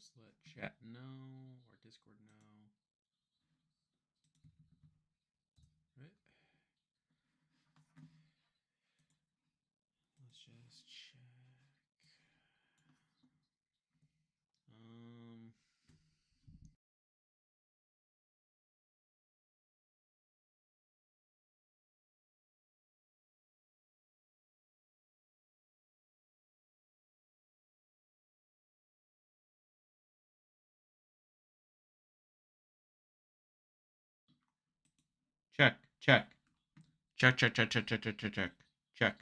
just let chat know or Discord know. Right. Let's just check. Check, check. Check, check, check, check, check, check, check, check. Check.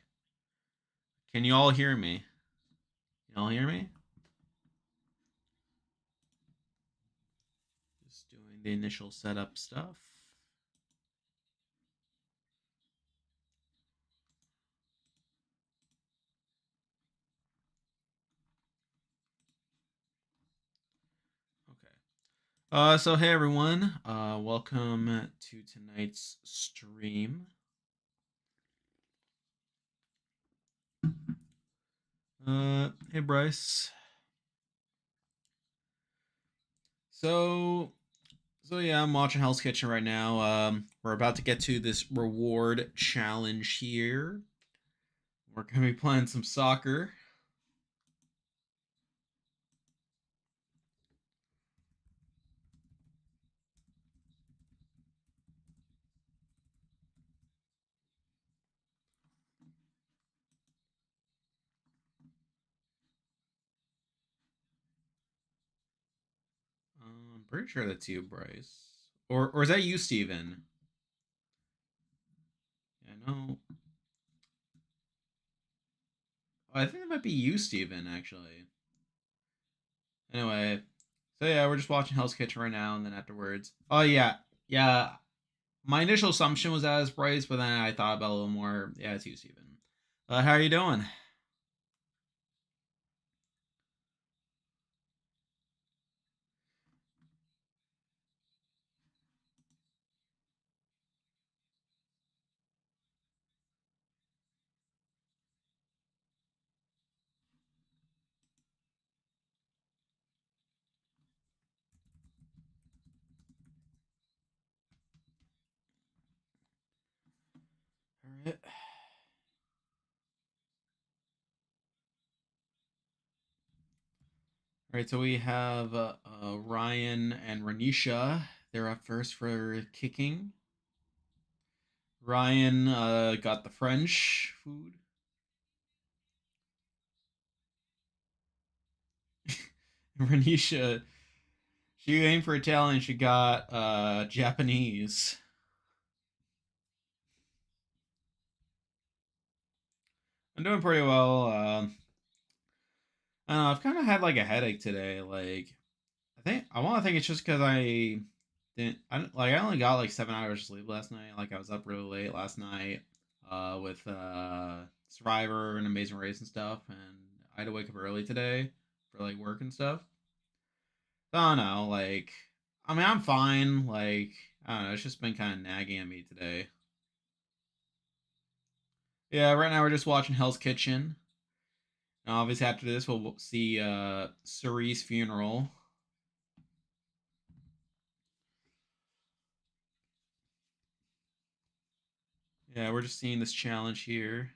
Can you all hear me? You all hear me? Just doing the initial setup stuff. Okay. So hey everyone, welcome to tonight's stream. Hey Bryce. So yeah, I'm watching Hell's Kitchen right now. We're about to get to this reward challenge here. We're gonna be playing some soccer. I'm pretty sure that's you, Bryce. Or is that you, Steven? Yeah, no. Oh, I think it might be you, Steven, actually. Anyway, so yeah, we're just watching Hell's Kitchen right now, and then afterwards. Oh yeah, yeah. My initial assumption was that it's Bryce, but then I thought about it a little more. Yeah, it's you, Steven. How are you doing? All right. All right, so we have Ryan and Renisha. They're up first for kicking. Ryan got the French food. Renisha, she aimed for Italian. She got Japanese. I'm doing pretty well. I don't know. I've kind of had like a headache today. Like, I want to think it's just because I didn't. I only got like 7 hours of sleep last night. Like I was up really late last night, with Survivor and Amazing Race and stuff, and I had to wake up early today for like work and stuff. So, I don't know. Like, I mean, I'm fine. Like, I don't know. It's just been kind of nagging at me today. Yeah, right now we're just watching Hell's Kitchen. And obviously, after this, we'll see Surrey's funeral. Yeah, we're just seeing this challenge here.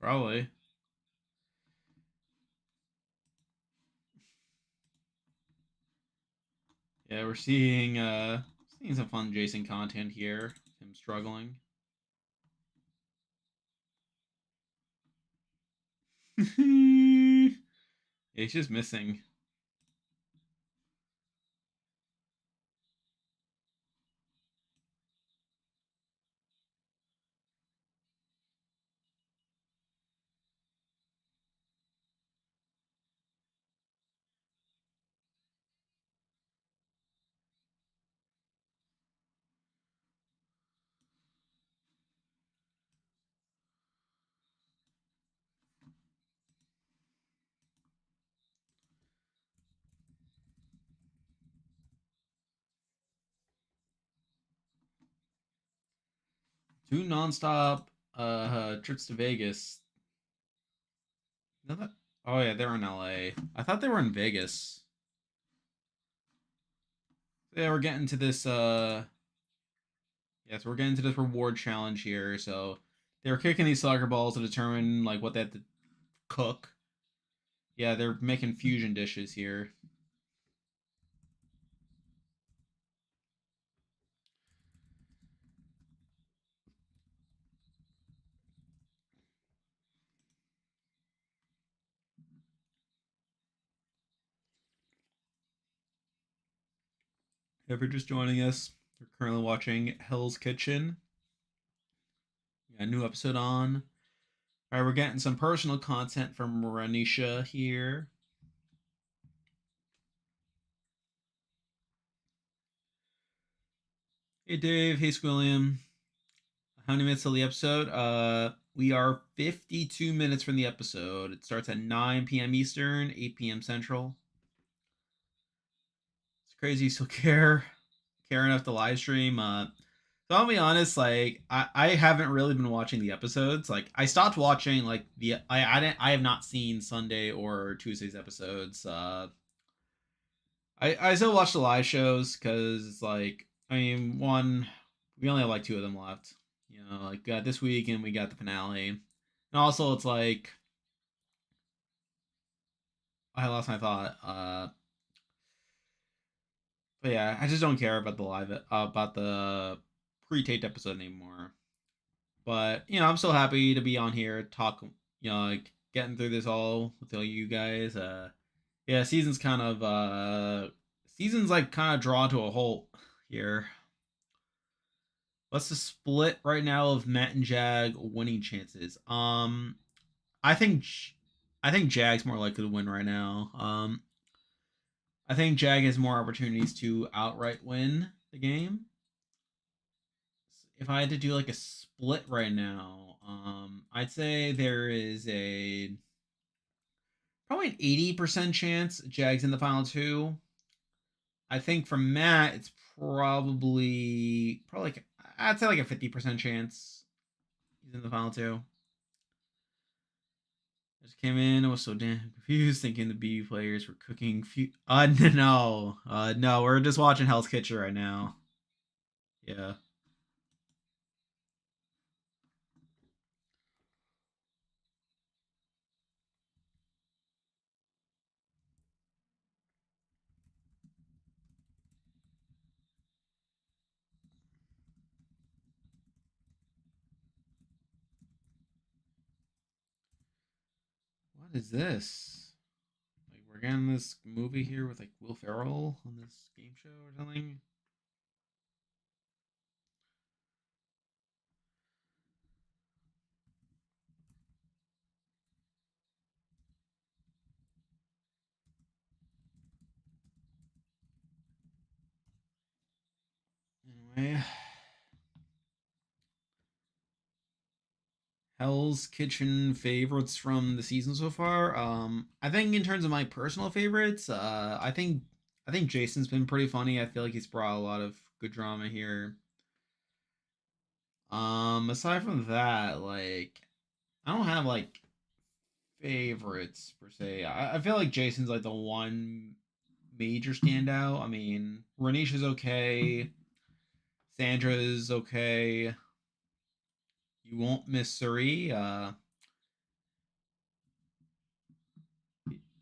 Probably. Yeah, we're seeing some fun Jason content here. Him struggling. Yeah, he's just missing. 2 nonstop trips to Vegas. No, oh yeah, they're in LA. I thought they were in Vegas. Yeah, we're getting to this yes, we're getting to this reward challenge here. So they were kicking these soccer balls to determine like what they had to cook. Yeah, they're making fusion dishes here. If you're just joining us, we're currently watching Hell's Kitchen. We got a new episode on. All right, we're getting some personal content from Ranisha here. Hey Dave, hey Squilliam. How many minutes till the episode? We are 52 minutes from the episode. It starts at 9 p.m. Eastern, 8 p.m. Central. It's crazy you still care enough to live stream. So I'll be honest, like I haven't really been watching the episodes. Like I stopped watching like I have not seen Sunday or Tuesday's episodes. I still watch the live shows because like I mean one we only have like 2 of them left. You know, like this week and we got the finale. And also it's like I lost my thought. But yeah, I just don't care about the live about the pre-taped episode anymore. But you know, I'm so happy to be on here, talk, you know, like getting through this all with all you guys. Yeah, season's like kind of drawn to a halt here. What's the split right now of Matt and Jag winning chances? I think I think Jag's more likely to win right now. I think Jag has more opportunities to outright win the game. If I had to do like a split right now, I'd say there is a probably an 80% chance Jags in the final 2. I think for Matt, it's probably like I'd say like a 50% chance he's in the final 2. I just came in, I was so damn confused, thinking the B players were cooking. No, we're just watching Hell's Kitchen right now. Yeah. What is this? Like we're getting this movie here with like Will Ferrell on this game show or something. Anyway, Hell's Kitchen favorites from the season so far. I think in terms of my personal favorites, I think Jason's been pretty funny. I feel like he's brought a lot of good drama here. Aside from that, like I don't have like favorites per se. I feel like Jason's like the one major standout. I mean, Renisha's okay. Sandra's okay. You won't miss Suri.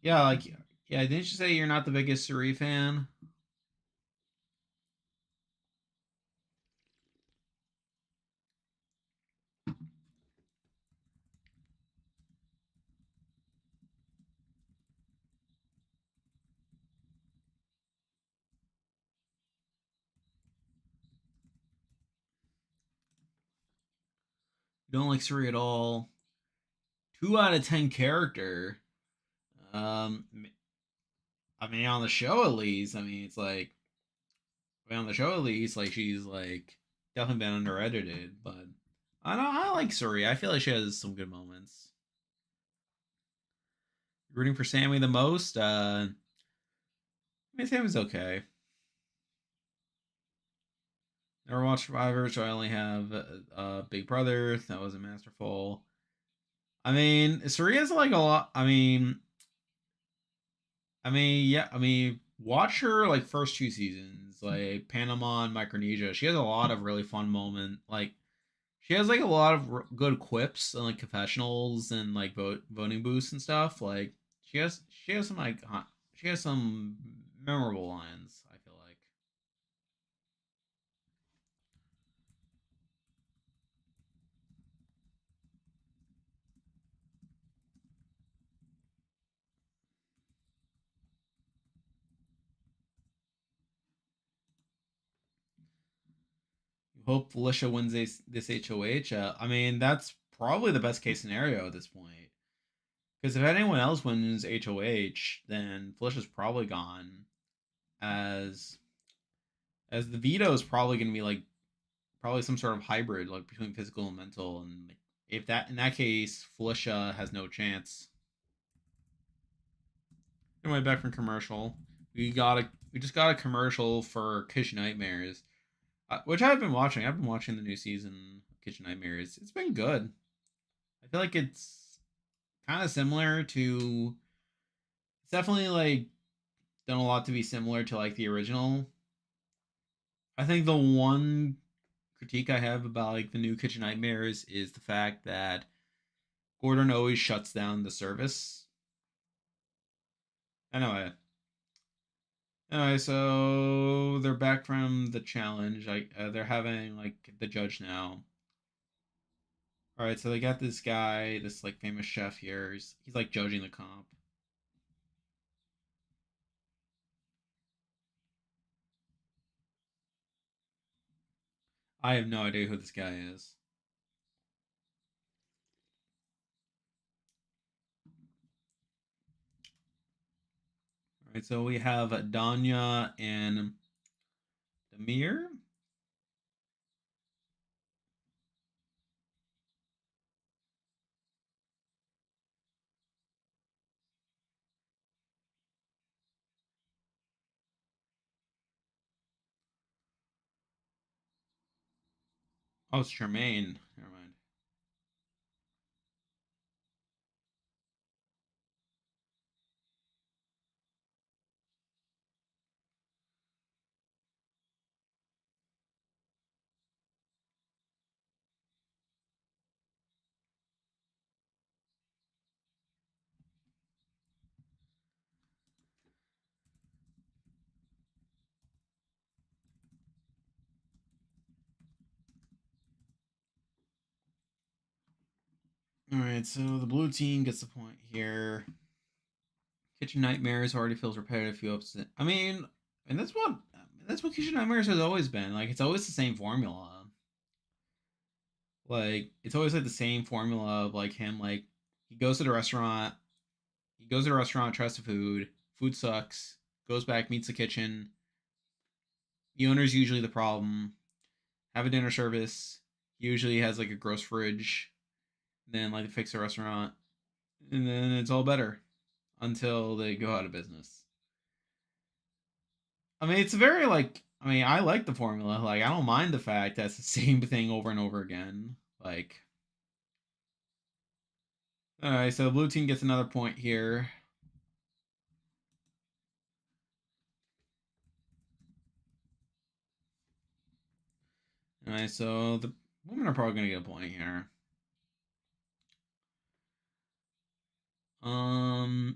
Yeah, like yeah. Didn't you say you're not the biggest Suri fan? You don't like Suri at all. 2 out of 10 character. Um, I mean, on the show at least. I mean, it's like I mean, on the show at least, like she's like definitely been under edited, but I don't. I like Suri. I feel like she has some good moments. Rooting for Sammy the most. I mean, Sammy's okay. Never watched Survivor, so I only have Big Brother. That wasn't masterful. I mean, Saria's like a lot. Yeah. Watch her like first two seasons, like Panama and Micronesia. She has a lot of really fun moment. Like she has like a lot of good quips and like confessionals and like voting booths and stuff. Like she has some like she has some memorable lines. I feel like. Hope Felicia wins this HOH. That's probably the best case scenario at this point. Because if anyone else wins HOH, then Felicia's probably gone. As as the veto is probably going to be like probably some sort of hybrid like between physical and mental. And if that in that case, Felicia has no chance. Anyway, back from commercial, we just got a commercial for Kitchen Nightmares, which I've been watching. I've been watching the new season of Kitchen Nightmares. It's been good. I feel like it's kind of similar to. It's definitely like done a lot to be similar to like the original. I think the one critique I have about like the new Kitchen Nightmares is the fact that Gordon always shuts down the service. Anyway, so they're back from the challenge. Like they're having like the judge now. All right, so they got this guy, this like famous chef here. He's like judging the comp. I have no idea who this guy is. All right, so we have Danya and Demir. Oh, it's Charmaine. Never mind. All right, so the blue team gets the point here. Kitchen Nightmares already feels repetitive. Few upset. And that's what Kitchen Nightmares has always been. Like it's always the same formula. Like it's always like the same formula of like him like he goes to the restaurant, tries the food, food sucks, goes back, meets the kitchen. The owner's usually the problem. Have a dinner service. He usually has like a gross fridge. Then like fix the restaurant, and then it's all better until they go out of business. It's very like I like the formula. Like I don't mind the fact that it's the same thing over and over again. Like all right, so the blue team gets another point here. All right, so the women are probably gonna get a point here. I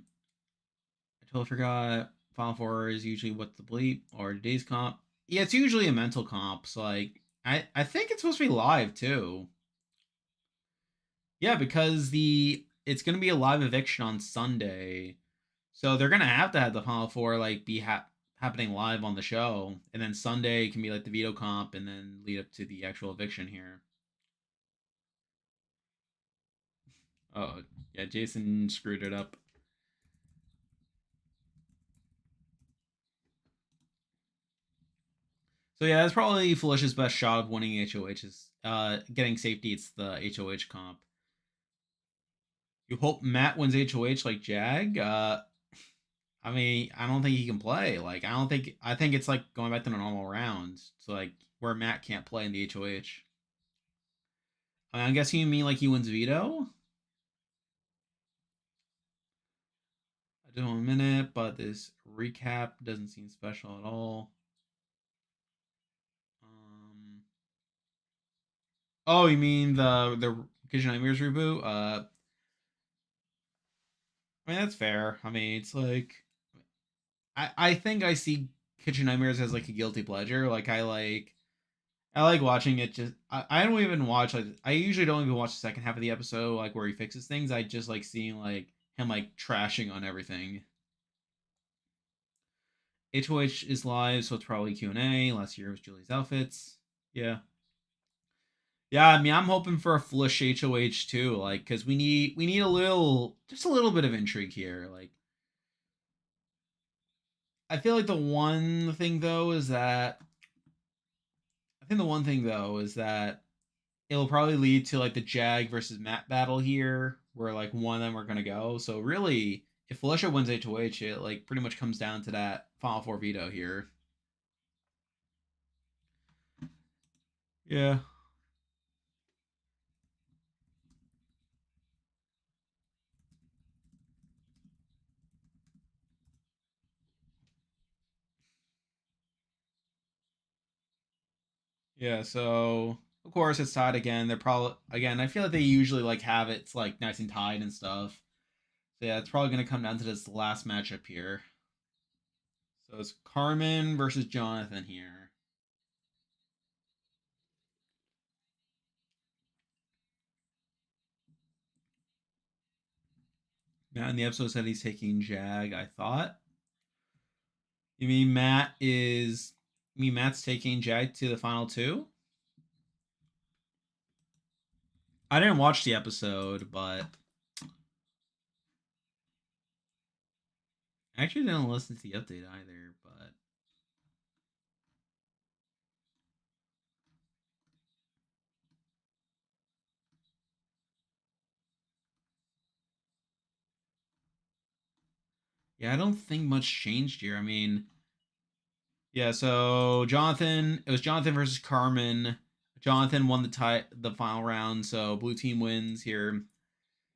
totally forgot. Final four is usually what the bleep or today's comp. Yeah, it's usually a mental comp. So like I think it's supposed to be live too. Yeah, because the it's gonna be a live eviction on Sunday, so they're gonna have the final four like be happening live on the show, and then Sunday can be like the veto comp, and then lead up to the actual eviction here. Oh yeah, Jason screwed it up. So yeah, that's probably Felicia's best shot of winning HOH is getting safety. It's the HOH comp. You hope Matt wins HOH like Jag. I don't think he can play. Like I think it's like going back to the normal round. So like where Matt can't play in the HOH. I'm guessing you mean like he wins veto. I just 1 minute, but this recap doesn't seem special at all. Oh, you mean the Kitchen Nightmares reboot? I mean that's fair. I mean it's like I think I see Kitchen Nightmares as like a guilty pleasure. Like I like watching it. Just I don't even watch like I usually don't even watch the second half of the episode like where he fixes things. I just like seeing like him like trashing on everything. HOH is live, so it's probably Q&A. Last year was Julie's outfits. Yeah. Yeah, I mean, I'm hoping for a flush HOH too, like, because we need a little, just a little bit of intrigue here. Like, I feel like the one thing though is that I think the one thing though is that it'll probably lead to like the Jag versus Matt battle here, where like one of them are gonna go. So really, if Felicia wins HOH, it like pretty much comes down to that Final Four veto here. Yeah. Yeah, so of course it's tied again. They're probably again. I feel like they usually like have it like nice and tied and stuff. So yeah, it's probably gonna come down to this last matchup here. So it's Carmen versus Jonathan here. Matt in the episode said he's taking Jag. I thought. You mean Matt is? You mean Matt's taking Jag to the final two? I didn't watch the episode, but I actually didn't listen to the update either. But yeah, I don't think much changed here. I mean, yeah, so Jonathan, it was Jonathan versus Carmen. Jonathan won the final round, so blue team wins here.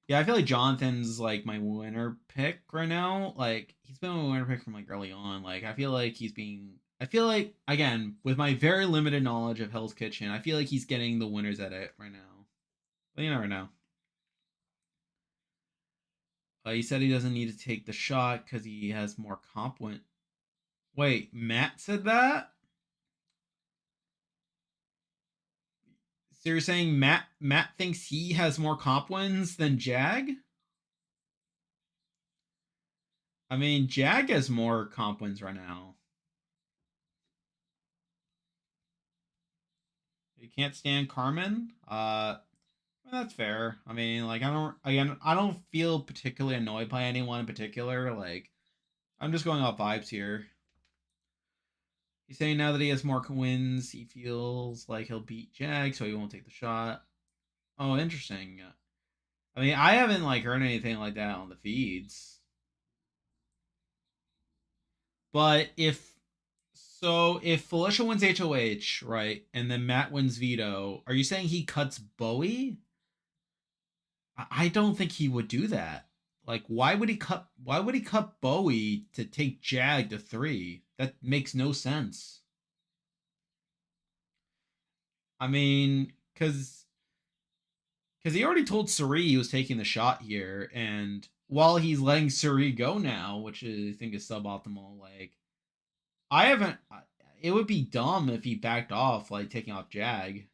Yeah, I feel like Jonathan's like my winner pick right now. Like he's been my winner pick from like early on. Like I feel like he's being I feel like again, with my very limited knowledge of Hell's Kitchen, I feel like he's getting the winners at it right now. But you never know. He said he doesn't need to take the shot because he has more comp win. Wait, Matt said that? So you're saying Matt thinks he has more comp wins than Jag? I mean, Jag has more comp wins right now. You can't stand Carmen. That's fair. I mean, like I don't feel particularly annoyed by anyone in particular. Like I'm just going off vibes here. He's saying now that he has more wins, he feels like he'll beat Jag, so he won't take the shot. Oh, interesting. I mean, I haven't like heard anything like that on the feeds. But if Felicia wins HOH, right, and then Matt wins veto, are you saying he cuts Bowie? I don't think he would do that. Like, Why would he cut Bowie to take Jag to 3? That makes no sense. I mean, because he already told Suri he was taking the shot here, and while he's letting Suri go now, which I think is suboptimal, like I haven't. It would be dumb if he backed off, like taking off Jag.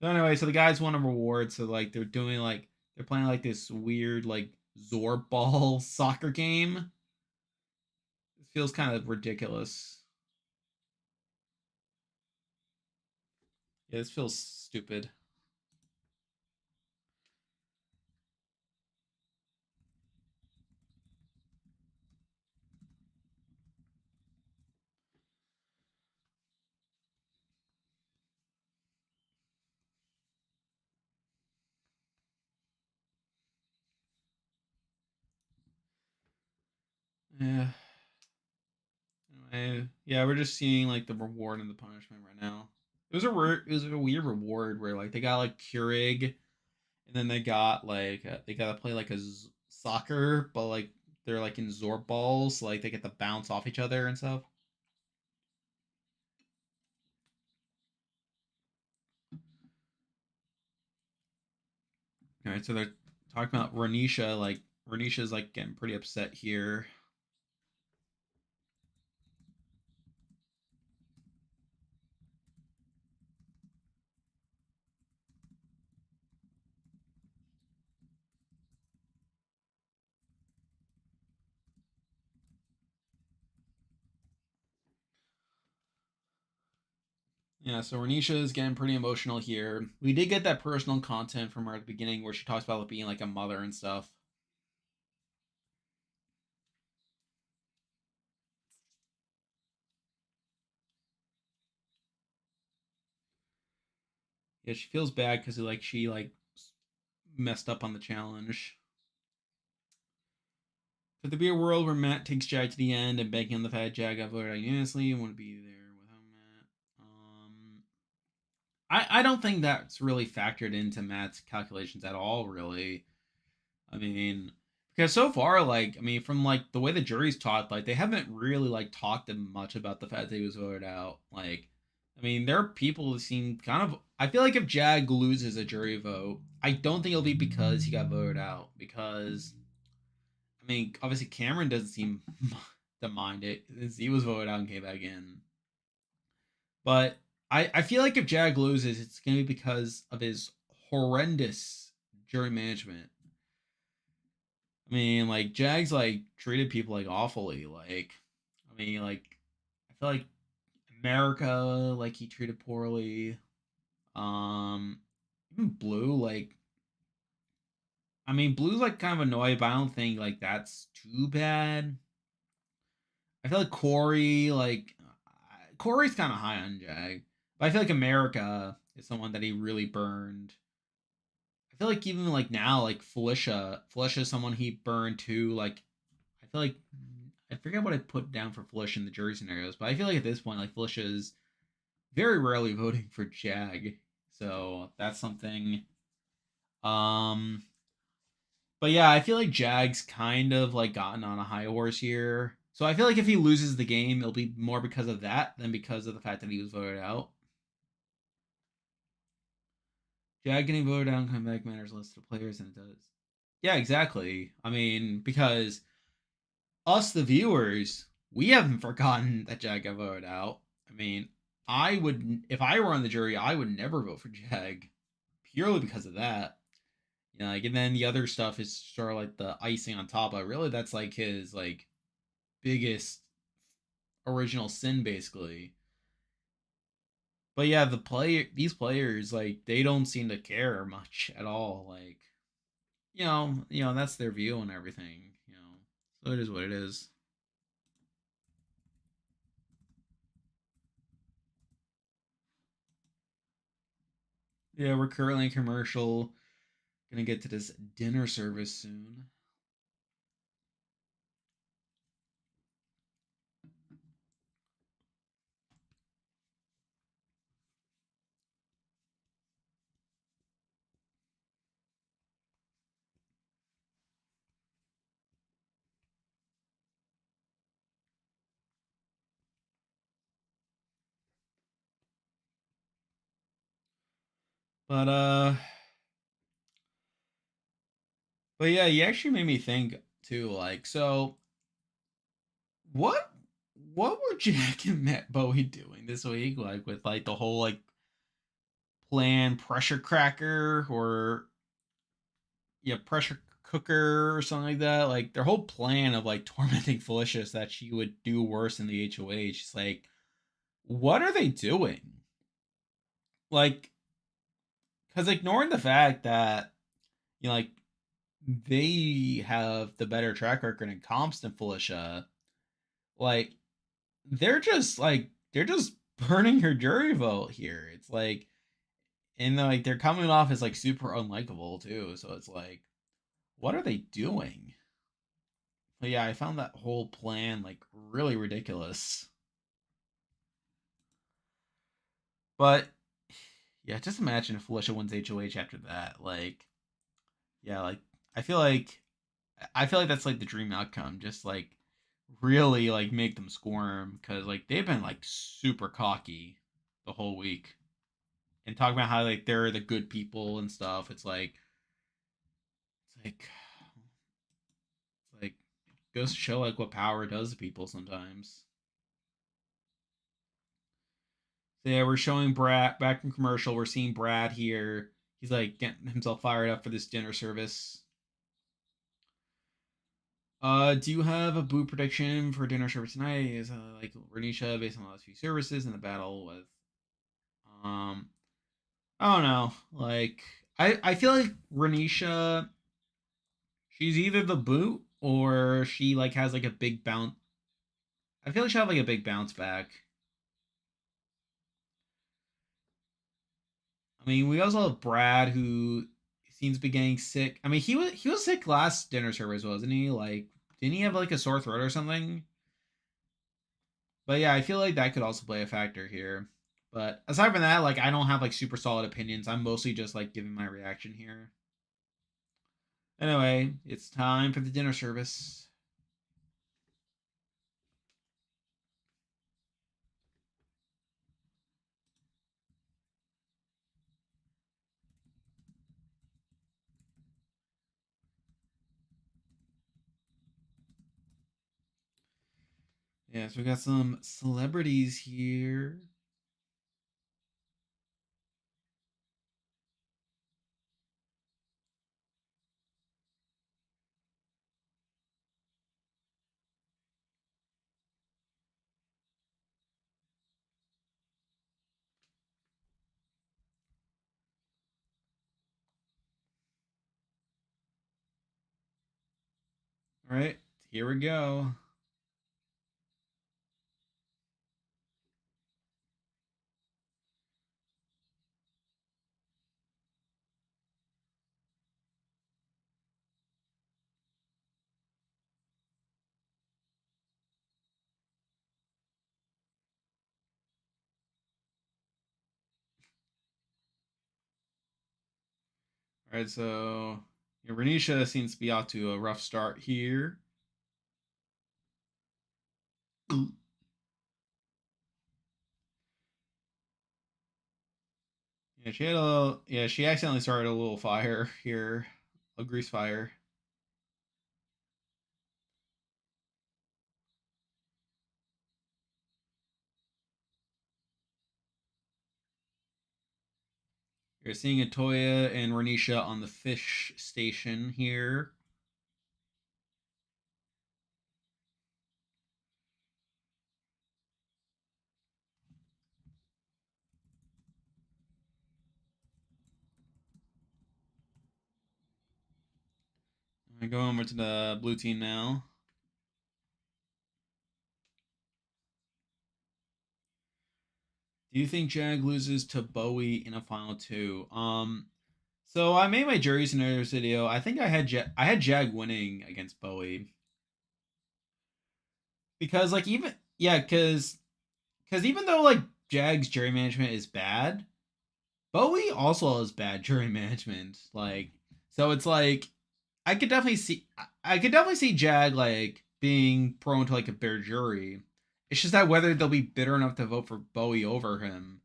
So anyway, so the guys won a reward. So like they're playing like this weird like Zorb ball soccer game. It feels kind of ridiculous. Yeah, this feels stupid. Yeah. Anyway, yeah, we're just seeing like the reward and the punishment right now. it was a weird reward where like they got like Keurig, and then they got like they gotta play like soccer, but like they're like in Zorb balls, so, like they get to bounce off each other and stuff. All right, so they're talking about Renisha. Like Renisha's like getting pretty upset here. Yeah, so Renisha is getting pretty emotional here. We did get that personal content from her at the beginning where she talks about it being like a mother and stuff. Yeah, she feels bad because like she like messed up on the challenge. Could there be a world where Matt takes Jag to the end and banking on the fact Jag got voted out unanimously and wouldn't be there without Matt? I don't think that's really factored into Matt's calculations at all, really. I mean, because so far, like, I mean, from like the way the jury's talked, like they haven't really like talked much about the fact that he was voted out. Like, I mean, there are people who seem kind of. I feel like if Jag loses a jury vote, I don't think it'll be because he got voted out. Because I mean, obviously Cameron doesn't seem to mind it. He was voted out and came back in. But I feel like if Jag loses, it's gonna be because of his horrendous jury management. I mean, like Jags like treated people like awfully. Like, I mean, like I feel like America like he treated poorly. Um, Even Blue like I mean Blue's like kind of annoyed, but I don't think like that's too bad. I feel like Corey's kind of high on Jag, but I feel like America is someone that he really burned. I feel like even like now, like Felicia is someone he burned too. Like I feel like I forget what I put down for Felicia in the jury scenarios, but I feel like at this point, like Felicia is very rarely voting for Jag, so that's something. Um, but yeah, I feel like Jag's kind of like gotten on a high horse here. So I feel like if he loses the game, it'll be more because of that than because of the fact that he was voted out. Jag getting voted out and comeback matters less to players than it does. Yeah, exactly. I mean, because us, the viewers, we haven't forgotten that Jag got voted out. I mean, I would, if I were on the jury, I would never vote for Jag purely because of that. You know, like, and then the other stuff is sort of like the icing on top. But really, that's like his like biggest original sin, basically. But yeah, these players, like, they don't seem to care much at all. Like, that's their view and everything. So it is what it is. Yeah, we're currently in commercial. Gonna get to this dinner service soon. But but yeah, you actually made me think too. Like, so what what were Jack and Matt Bowie doing this week? Like with like the whole like plan pressure cracker or yeah pressure cooker or something like that. Like their whole plan of like tormenting Felicia so that she would do worse in the HOH. It's like, what are they doing? Like, because ignoring the fact that like they have the better track record in comps than Felicia. Like they're just burning her jury vote here. It's like and like they're coming off as like super unlikable too. So it's like, what are they doing? But yeah, I found that whole plan like really ridiculous. But Yeah, just imagine if Felicia wins HOH after that. Like, yeah, like I feel like I feel like that's like the dream outcome. Just like really like make them squirm because like they've been like super cocky the whole week and talk about how like they're the good people and stuff. It's like goes to show like what power does to people sometimes. So yeah, we're showing Brad back in commercial. We're seeing Brad here. He's like getting himself fired up for this dinner service. Do you have a boot prediction for dinner service tonight? Is like Renisha based on the last few services in the battle with um I don't know. Like I feel like Renisha she's either the boot or she like has like a big bounce. I feel like she'll have like a big bounce back. I mean, we also have Brad who seems to be getting sick. I mean, he was sick last dinner service, wasn't he? Like, didn't he have like a sore throat or something? But yeah, I feel like that could also play a factor here. But aside from that, like I don't have like super solid opinions. I'm mostly just like giving my reaction here. Anyway, it's time for the dinner service. Yeah, so we got some celebrities here. All right, here we go. All right, so yeah, Renisha seems to be off to a rough start here. Yeah, she had a yeah, she accidentally started a little fire here, a grease fire. You're seeing Atoya and Renisha on the fish station here. I go over to the blue team now. Do you think Jag loses to Bowie in a final two? So I made my jury scenarios video. I think I had Jag winning against Bowie because like even yeah because even though like Jag's jury management is bad, Bowie also has bad jury management. Like so it's like I could definitely see Jag like being prone to like a bare jury. It's just that whether they'll be bitter enough to vote for Bowie over him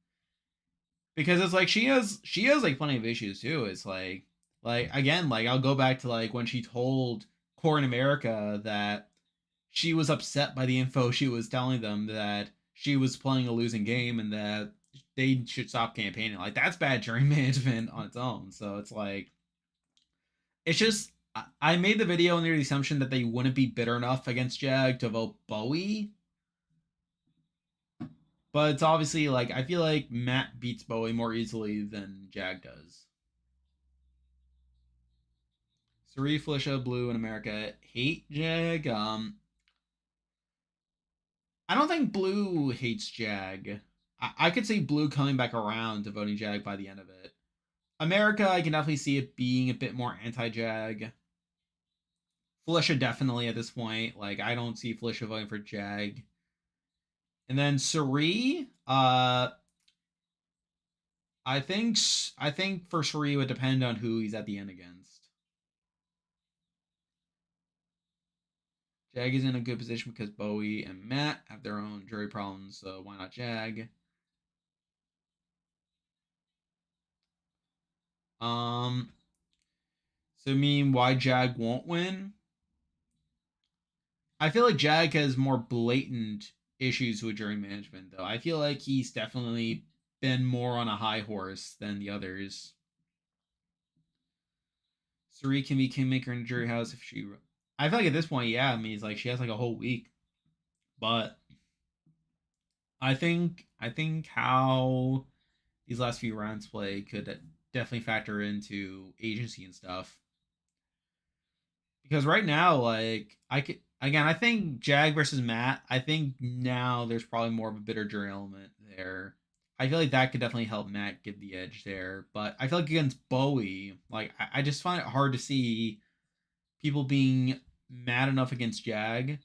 because it's like she has like plenty of issues too. It's like again like I'll go back to like when she told Core in America that she was upset by the info she was telling them that she was playing a losing game and that they should stop campaigning. Like that's bad jury management on its own. So it's like it's just I made the video under the assumption that they wouldn't be bitter enough against Jag to vote Bowie. But it's obviously like I feel like Matt beats Bowie more easily than Jag does. Suri, Felicia, Blue, and America hate Jag. I don't think Blue hates Jag. I could see Blue coming back around to voting Jag by the end of it. America, I can definitely see it being a bit more anti-Jag. Felicia definitely at this point. Like I don't see Felicia voting for Jag. And then Suri, I think for Suri it would depend on who he's at the end against. Jag is in a good position because Bowie and Matt have their own jury problems, so why not Jag? Um, so mean why Jag won't win? I feel like Jag has more blatant issues with jury management, though. I feel like he's definitely been more on a high horse than the others. Suri can be kingmaker in the jury house if she. I feel like at this point, yeah, I mean, it's like she has like a whole week, but I think how these last few rounds play could definitely factor into agency and stuff. Because right now, like I could again, I think Jag versus Matt. I think now there's probably more of a bitter jury element there. I feel like that could definitely help Matt get the edge there. But I feel like against Bowie, like I just find it hard to see people being mad enough against Jag.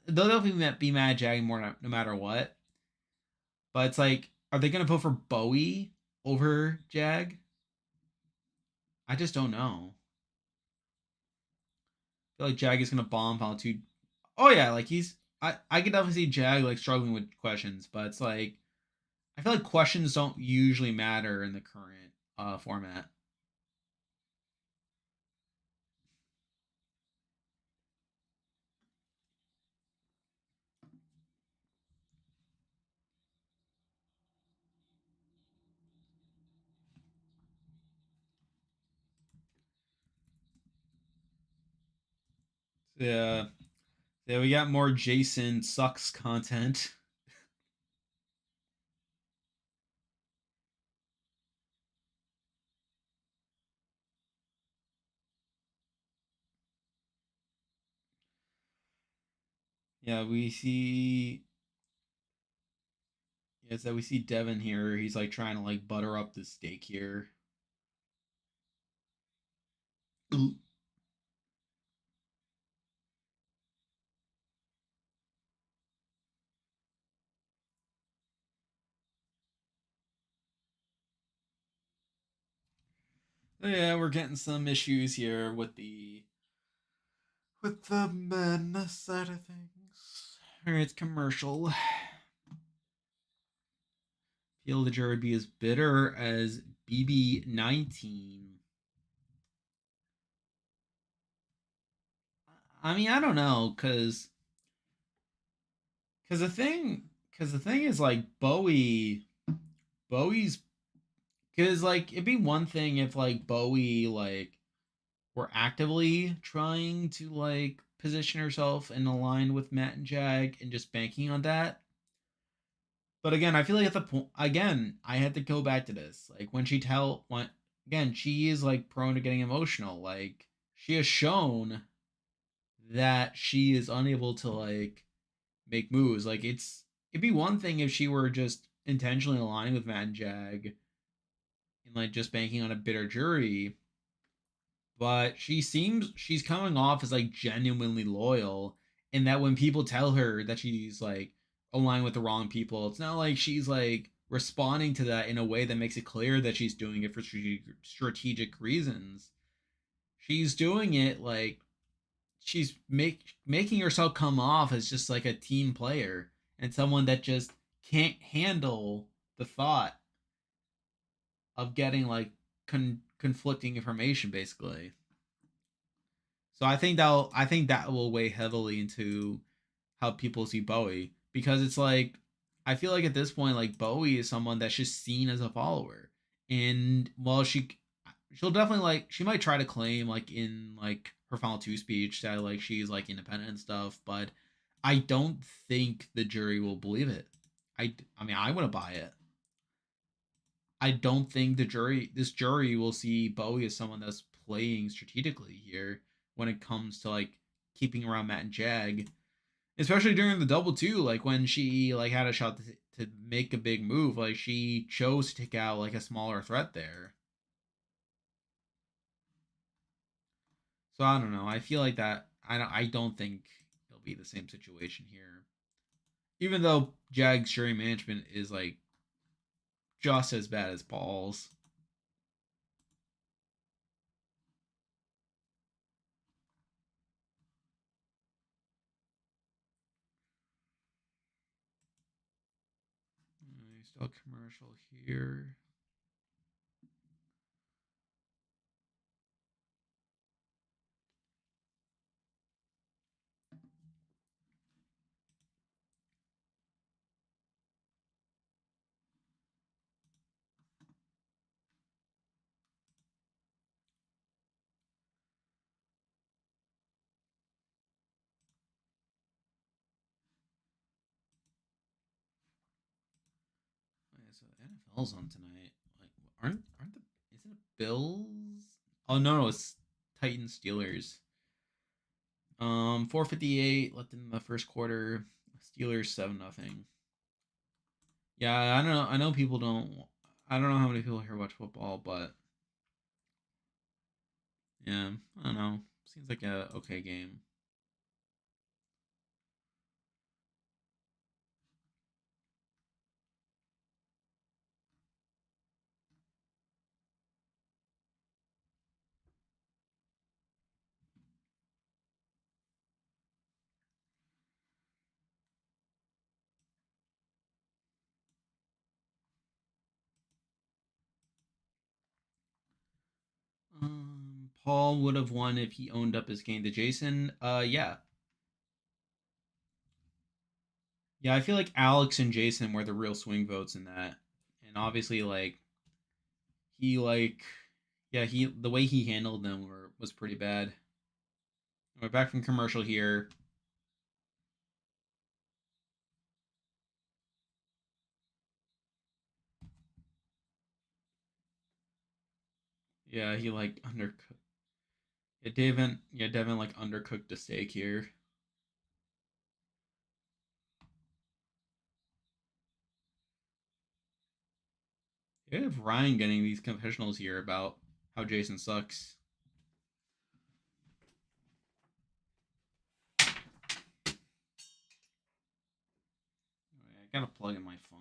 They'll definitely be mad at Jag more no matter what. But it's like, are they gonna vote for Bowie over Jag? I just don't know. I feel like Jag is gonna bomb Final Two. Oh yeah, like he's I could definitely see Jag like struggling with questions, but it's like I feel like questions don't usually matter in the current format. Yeah, yeah, we got more Jason sucks content. Yeah, we see. Yeah, so we see Devin here. He's like trying to like butter up the steak here. Yeah, we're getting some issues here with the men side of things. Alright, it's commercial. Feel the jury be as bitter as BB19. I mean, I don't know, cause the thing is like Bowie's cause like it'd be one thing if like Bowie like were actively trying to like position herself and align with Matt and Jag and just banking on that. But again, I feel like at the point again, I had to go back to this. Like when again, she is like prone to getting emotional. Like she has shown that she is unable to like make moves. Like it'd be one thing if she were just intentionally aligning with Matt and Jag and like just banking on a bitter jury, but she's coming off as like genuinely loyal, and that when people tell her that she's like aligned with the wrong people, it's not like she's like responding to that in a way that makes it clear that she's doing it for strategic reasons. She's doing it like she's making herself come off as just like a team player and someone that just can't handle the thought of getting like conflicting information basically. So I think that will weigh heavily into how people see Bowie because it's like I feel like at this point like Bowie is someone that's just seen as a follower, and while she'll definitely like she might try to claim like in like her final two speech that like she's like independent and stuff, but I don't think the jury will believe it. I mean I wouldn't buy it. I don't think this jury will see Bowie as someone that's playing strategically here when it comes to like keeping around Matt and Jag, especially during the double two. Like when she like had a shot to make a big move, like she chose to take out like a smaller threat there. So I don't know. I feel like that. I don't think it'll be the same situation here. Even though Jag's jury management is like just as bad as Paul's. Still a commercial here. So the NFL's on tonight. Like, aren't the isn't it Bills? Oh no, it's Titans Steelers. 4:58 left in the first quarter. Steelers 7-0. Yeah, I don't know. I know people don't. I don't know how many people here watch football, but yeah, I don't know. Seems like a okay game. Paul would have won if he owned up his game to Jason. Yeah, yeah. I feel like Alex and Jason were the real swing votes in that, and obviously, like he like, yeah, he the way he handled them was pretty bad. We're back from commercial here. Yeah, he like undercooked. Yeah, Devin like undercooked the steak here. You have Ryan getting these confessionals here about how Jason sucks. I gotta plug in my phone.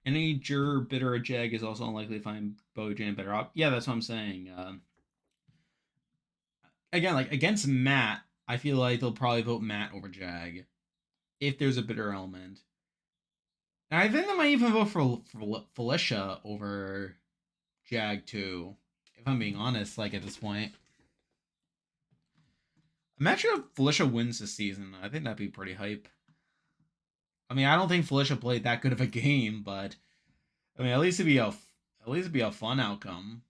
Any juror, bitter, or jag is also unlikely to find Bo Jan better op. Yeah, that's what I'm saying. Again, like against Matt, I feel like they'll probably vote Matt over Jag if there's a bitter element. And I think they might even vote for Felicia over Jag too. If I'm being honest, like at this point, imagine if Felicia wins this season. I think that'd be pretty hype. I mean, I don't think Felicia played that good of a game, but I mean, at least it'd be a fun outcome.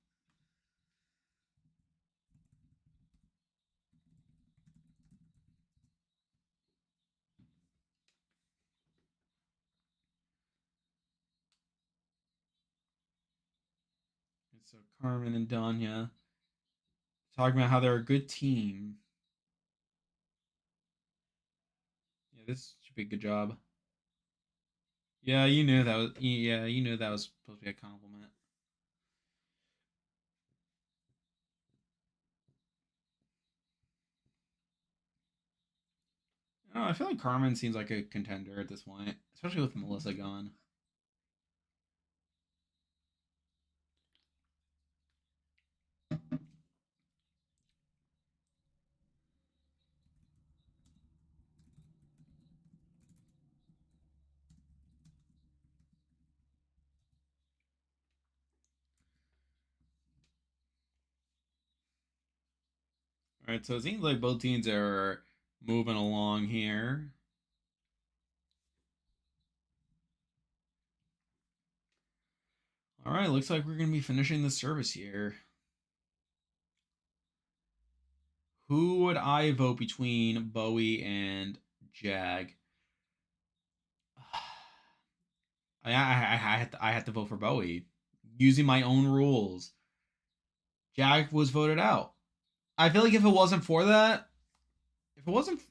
So Carmen and Danya talking about how they're a good team. Yeah, this should be a good job. Yeah, you knew that was. Yeah, you knew that was supposed to be a compliment. Oh, I feel like Carmen seems like a contender at this point, especially with Melissa gone. All right, so it seems like both teams are moving along here. All right, looks like we're gonna be finishing the service here. Who would I vote between Bowie and Jag? I had to vote for Bowie using my own rules. Jag was voted out. I feel like if it wasn't for that, if it wasn't,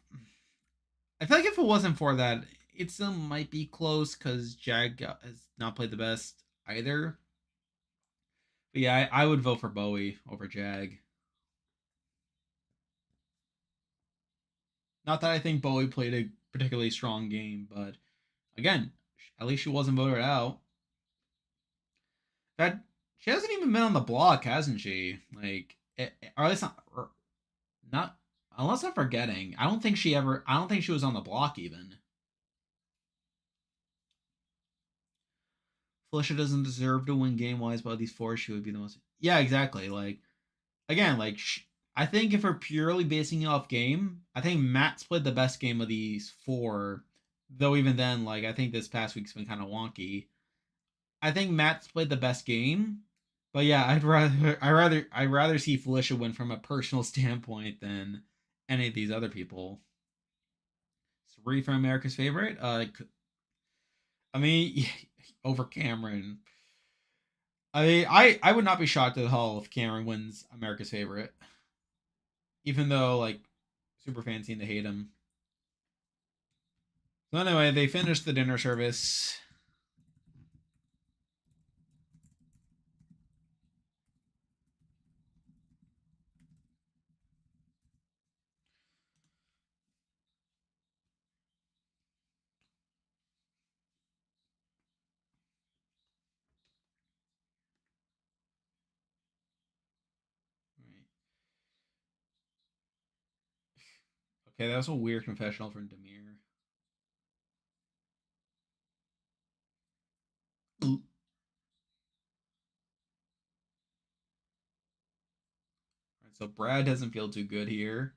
I feel like if it wasn't for that, it still might be close because Jag has not played the best either. But yeah, I would vote for Bowie over Jag. Not that I think Bowie played a particularly strong game, but again, at least she wasn't voted out. That she hasn't even been on the block, hasn't she? Like, or at least not unless I'm forgetting. I don't think she ever. I don't think she was on the block even. Felicia doesn't deserve to win game wise, but these four, she would be the most. Yeah, exactly. Like again, like I think if we're purely basing it off game, I think Matt's played the best game of these four. Though even then, like I think this past week's been kind of wonky. I think Matt's played the best game, but yeah, I'd rather see Felicia win from a personal standpoint than any of these other people. Three from America's favorite. I mean, over Cameron. I mean, I would not be shocked at all if Cameron wins America's favorite, even though like super fans seem to hate him. So anyway, they finished the dinner service. Right. Okay, that was a weird confessional from Demir. Right, so Brad doesn't feel too good here.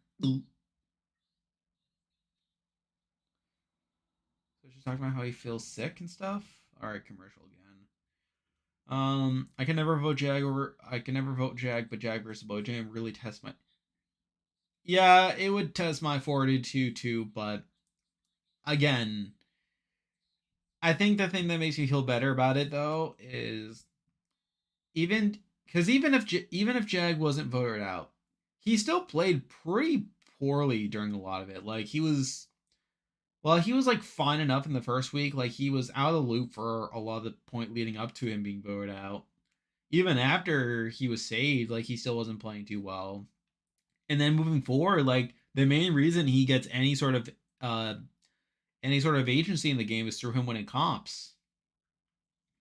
So she's talking about how he feels sick and stuff. All right, commercial again. I can never vote Jag over. I can never vote Jag, but Jag versus Bojang really test my. Yeah, it would test my 42 too, but again, I think the thing that makes me feel better about it though is even because even if Jag wasn't voted out, he still played pretty poorly during a lot of it. Like he was like fine enough in the first week. Like he was out of the loop for a lot of the point leading up to him being voted out. Even after he was saved, like he still wasn't playing too well. And then moving forward, like the main reason he gets uh any sort of agency in the game is through him winning comps.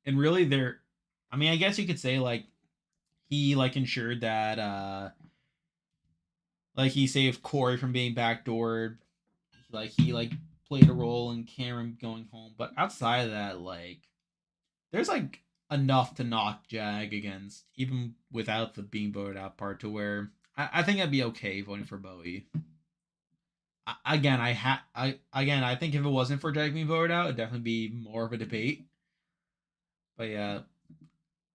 And really there I mean, I guess you could say like he like ensured that like he saved Corey from being backdoored. Like he like played a role in Cameron going home. But outside of that, like there's like enough to knock Jag against, even without the being voted out part, to where I think I'd be okay voting for Bowie. I think if it wasn't for Jag being voted out, it'd definitely be more of a debate. But yeah,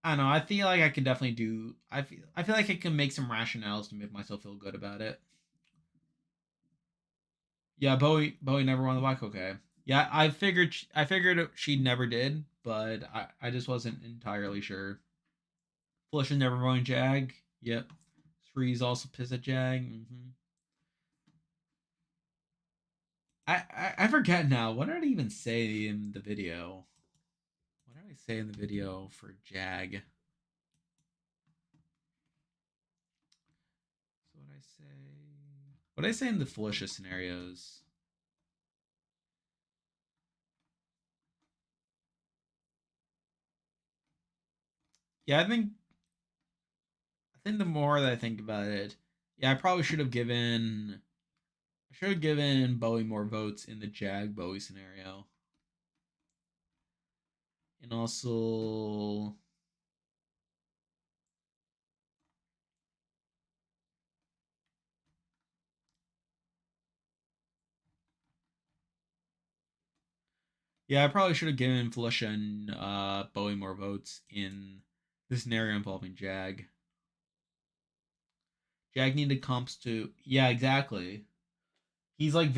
I don't know. I feel like I could definitely do. I feel like I can make some rationales to make myself feel good about it. Yeah, Bowie never won the block. Okay. Yeah, I figured she never did, but I just wasn't entirely sure. Flush and never voting Jag. Yep. Three's also pissed at Jag. I forget now. What did I even say in the video? What did I say in the video for Jag? So what I say? What did I say in the Felicia scenarios? Yeah, I think the more that I think about it, yeah, I probably should have given Bowie more votes in the Jag Bowie scenario. And also yeah, I probably should have given Felicia and Bowie more votes in the scenario involving Jag. Jag needed comps to yeah, exactly. He's like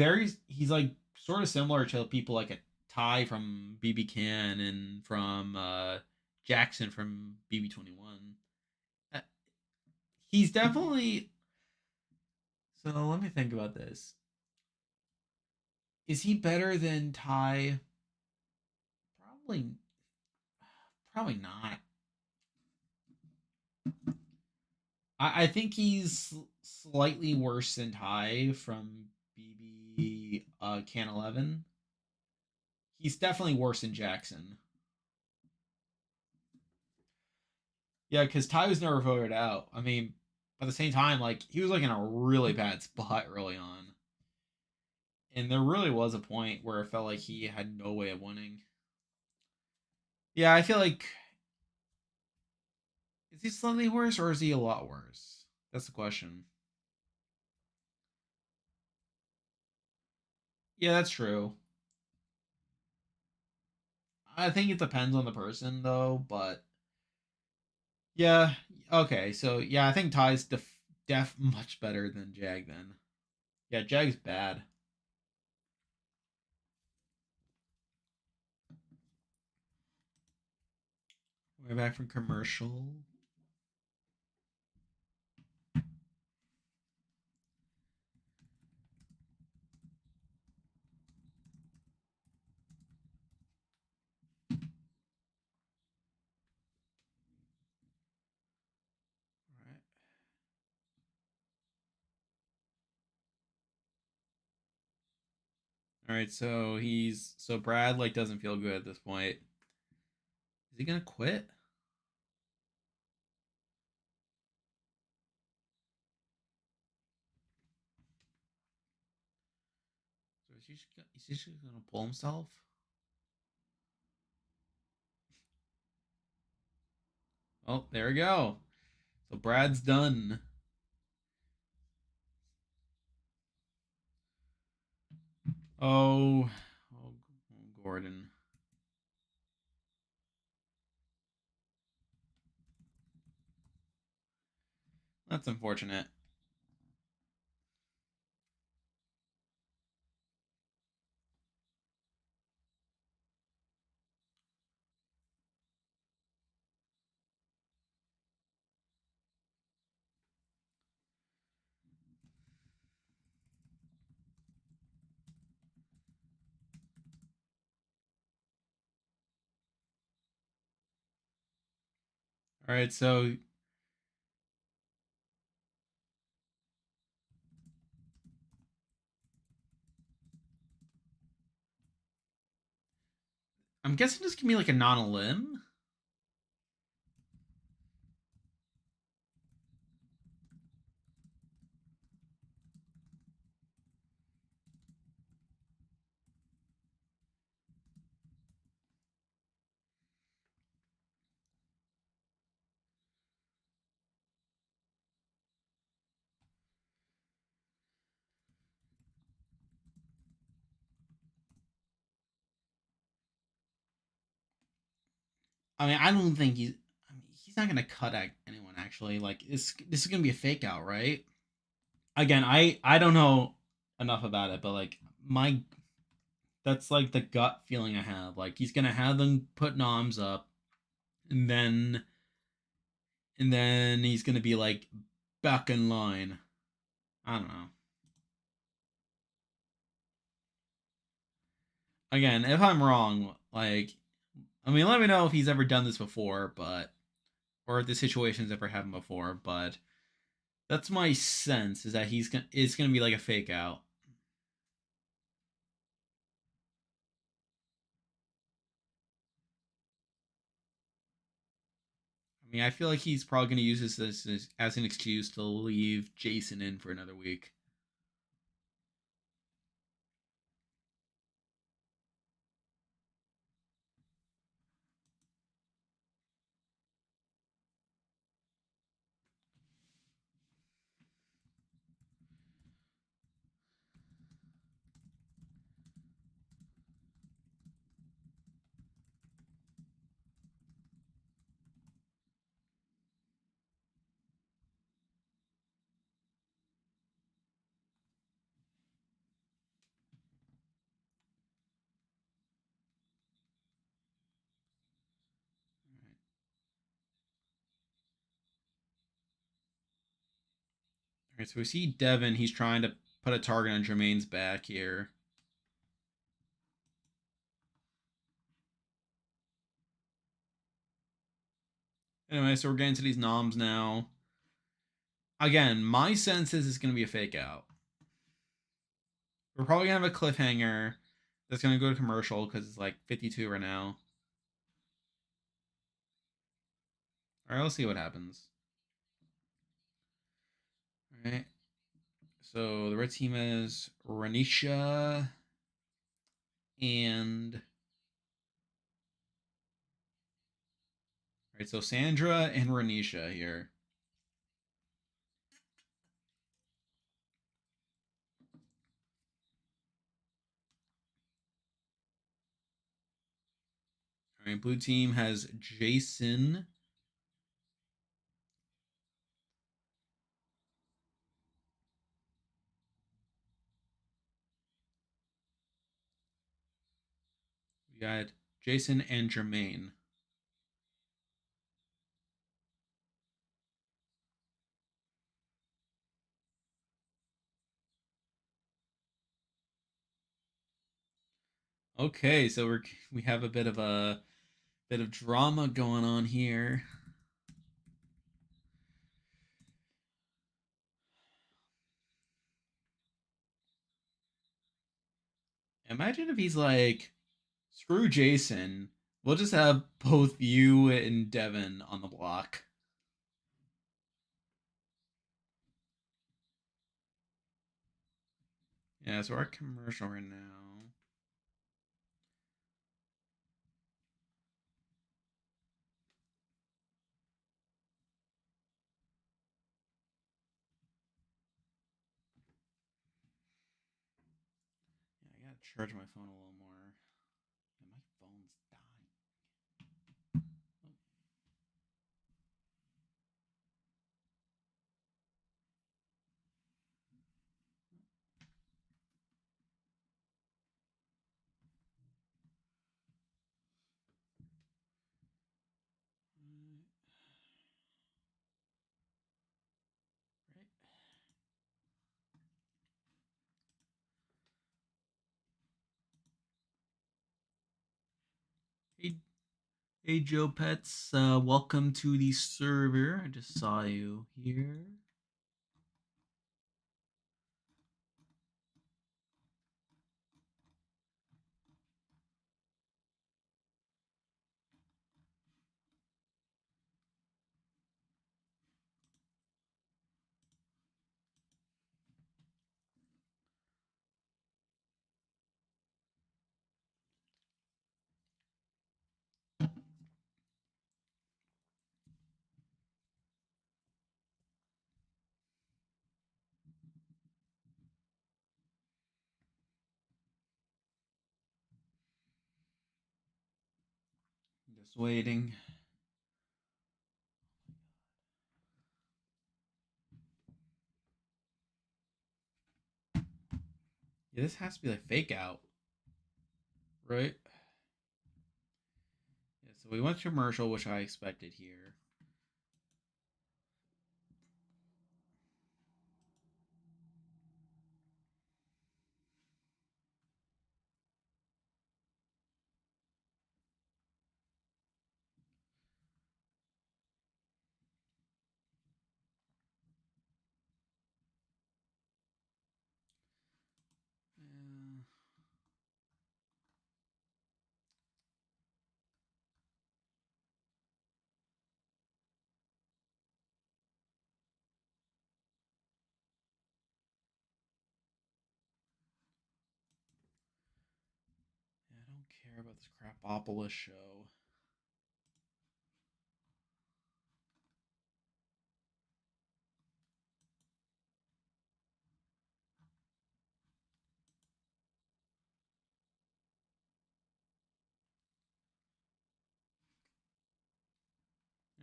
sort of similar to people like a Ty from BB Can and from Jackson from BB 21. Uh, He's definitely so let me think about this. Is he better than Ty? Probably probably not. I think he's slightly worse than Ty from Can 11. He's definitely worse than Jackson. Yeah, because Ty was never voted out. I mean, at the same time, like he was like in a really bad spot early on, and there really was a point where it felt like he had no way of winning. Yeah, I feel like is he slightly worse or is he a lot worse? That's the question. Yeah, that's true. I think it depends on the person though, but yeah, okay. So yeah, I think Ty's def much better than Jag then. Yeah, Jag's bad. Way back from commercial. Right. All right, so Brad like doesn't feel good at this point. Is he gonna quit? So is he just gonna pull himself? Oh, there we go. So Brad's done. Oh, oh, Gordon. That's unfortunate. All right, so I'm guessing this can be like a non-limb. I mean, I don't think he's. I mean, he's not gonna cut anyone actually. Like, this is gonna be a fake out, right? Again, I don't know enough about it, but like my that's like the gut feeling I have. Like he's gonna have them put noms up, and then he's gonna be like back in line. I don't know. Again, if I'm wrong, like I mean, let me know if he's ever done this before, but or if the situation's ever happened before. But that's my sense is that it's gonna be like a fake out. I mean, I feel like he's probably gonna use this as an excuse to leave Jason in for another week. All right, so we see Devin. He's trying to put a target on Jermaine's back here. Anyway, so we're getting to these noms now. Again, my sense is it's going to be a fake out. We're probably gonna have a cliffhanger that's gonna go to commercial because it's like 52 right now. All right, let's see what happens. All right. So the red team is Renisha and all right. So Sandra and Renisha here. All right. Blue team has Jason. We got Jason and Jermaine. Okay, so we have a bit of drama going on here. Imagine if he's like, screw Jason. We'll just have both you and Devin on the block. Yeah, so our commercial right now. Yeah, I gotta charge my phone a little more. Yeah, my phone's dying. Right. Hey, hey, Joe Pets. Welcome to the server. I just saw you here. Just waiting. Yeah, this has to be like fake out, right? Yeah, so we went to commercial, which I expected here. Yeah. I don't care about this Crapopolis show.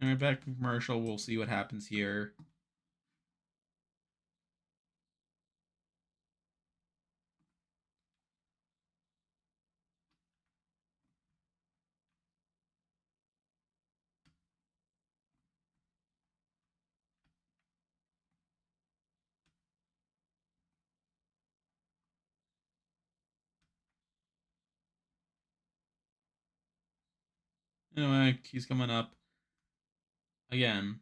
All right, back to commercial. We'll see what happens here. Anyway, he's coming up again.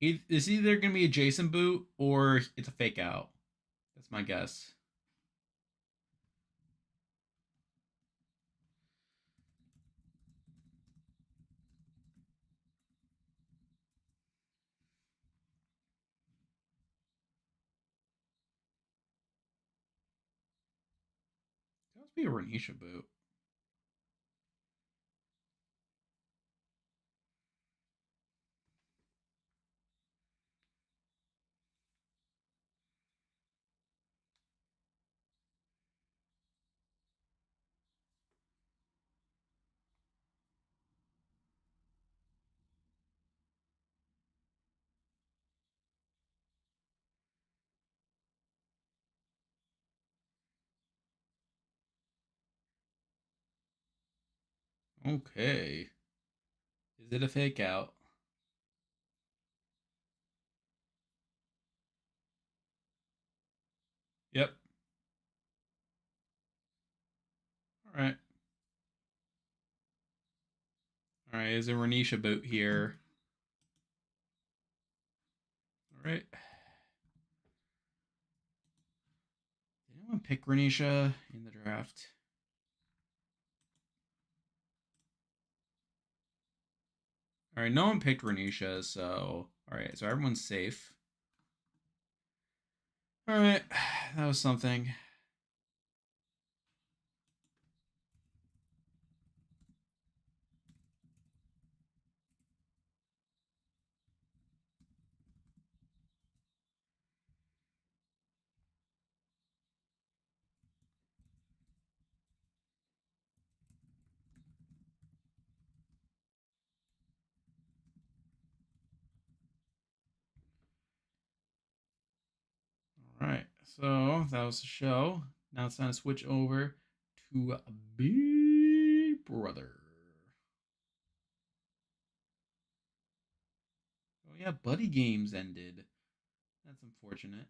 It's either gonna be a Jason boot or it's a fake out. That's my guess. Must be a Renisha boot. Okay. Is it a fake out? Yep. All right. All right. Is a Renisha boot here? All right. Did anyone pick Renisha in the draft? All right. No one picked Renisha, so all right. So everyone's safe. All right. That was something. All right. So that was the show. Now it's time to switch over to Big Brother. Oh yeah, Buddy Games ended. That's unfortunate.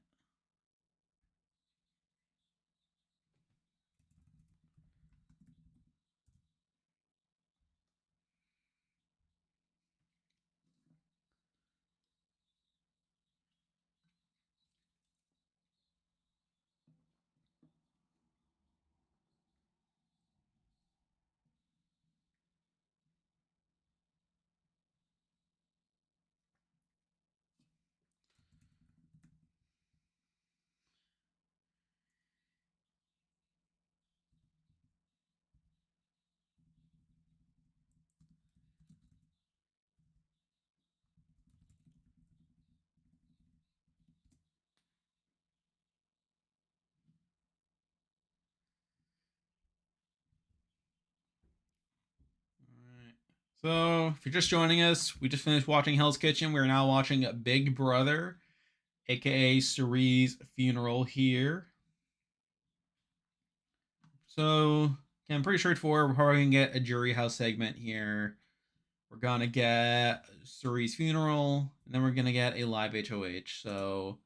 All right. So if you're just joining us, we just finished watching Hell's Kitchen. We're now watching Big Brother, aka Cerie's funeral here. So again, pretty straightforward. We're probably gonna get a jury house segment here. We're gonna get Cerie's funeral, and then we're gonna get a live HOH. So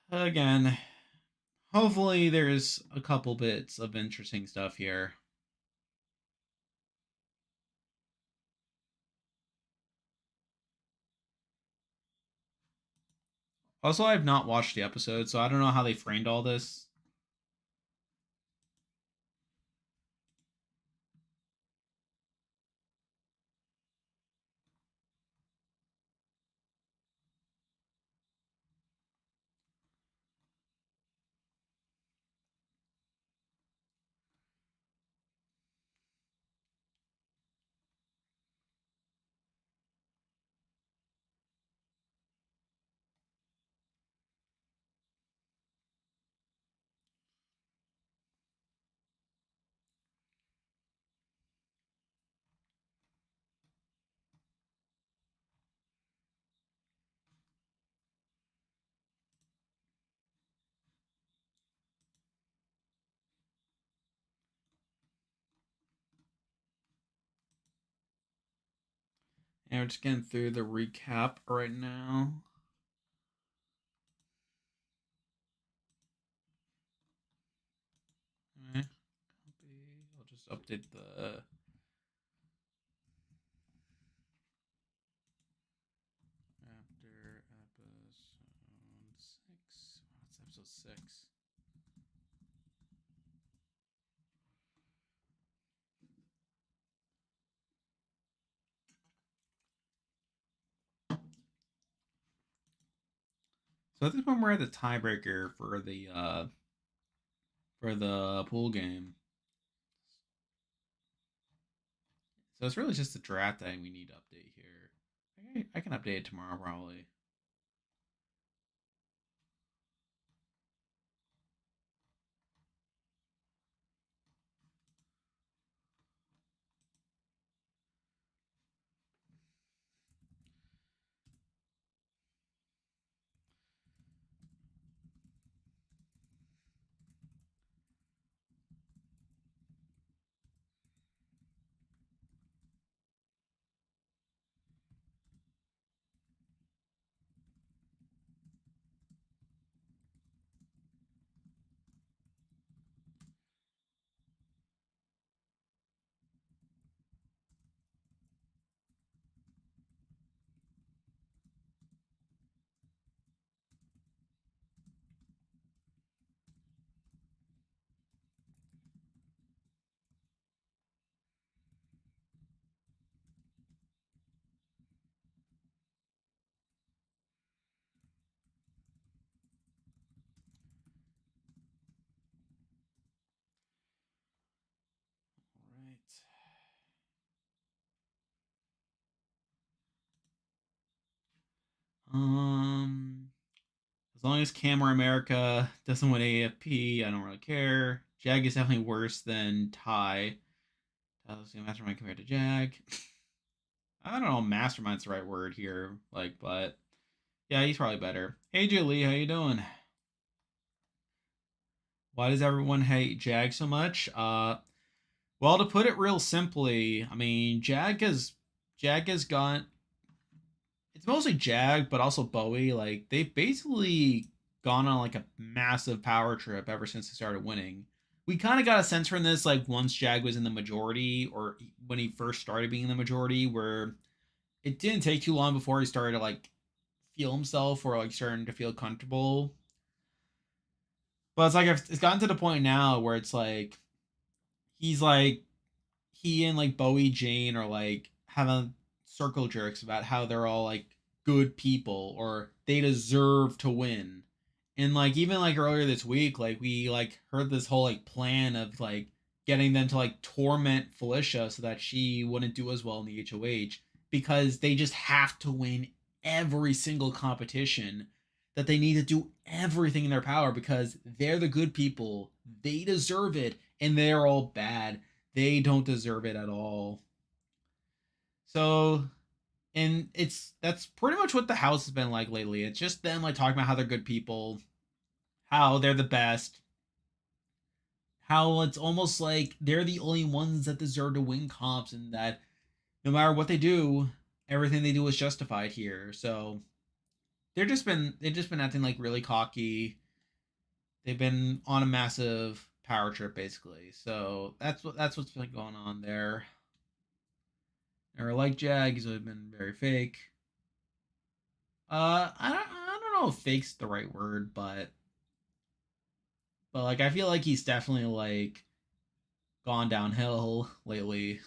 again, hopefully there's a couple bits of interesting stuff here. Also, I've not watched the episode, so I don't know how they framed all this. And we're just getting through the recap right now. Okay. I'll just update the after episode 6. What's episode 6? So at this point, we're at the tiebreaker for the for the pool game. So it's really just the draft that we need to update here. I can update it tomorrow probably. All right. As long as Camera America doesn't win AFP, I don't really care. Jag is definitely worse than Ty. Tyler's a mastermind compared to Jag. I don't know, mastermind's the right word here, like, but yeah, he's probably better. Hey Julie, how you doing? Why does everyone hate Jag so much? Well, to put it real simply, I mean, Jag has got it's mostly Jag, but also Bowie. Like they've basically gone on like a massive power trip ever since they started winning. We kind of got a sense from this, like once Jag was in the majority, or when he first started being in the majority, where it didn't take too long before he started to like feel himself or like starting to feel comfortable. But it's like it's gotten to the point now where it's like he's like he and like Bowie Jane are like having circle jerks about how they're all like good people or they deserve to win. And like even like earlier this week, like we like heard this whole like plan of like getting them to like torment Felicia so that she wouldn't do as well in the HOH because they just have to win every single competition, that they need to do everything in their power because they're the good people. They deserve it and they're all bad. They don't deserve it at all. So, and that's pretty much what the house has been like lately. It's just them like talking about how they're good people, how they're the best, how it's almost like they're the only ones that deserve to win comps, and that no matter what they do, everything they do is justified here. So they've just been acting like really cocky. They've been on a massive power trip basically. So that's what's been going on there. Or like Jag, he's been very fake. I don't know if fake's the right word, but like I feel like he's definitely like gone downhill lately.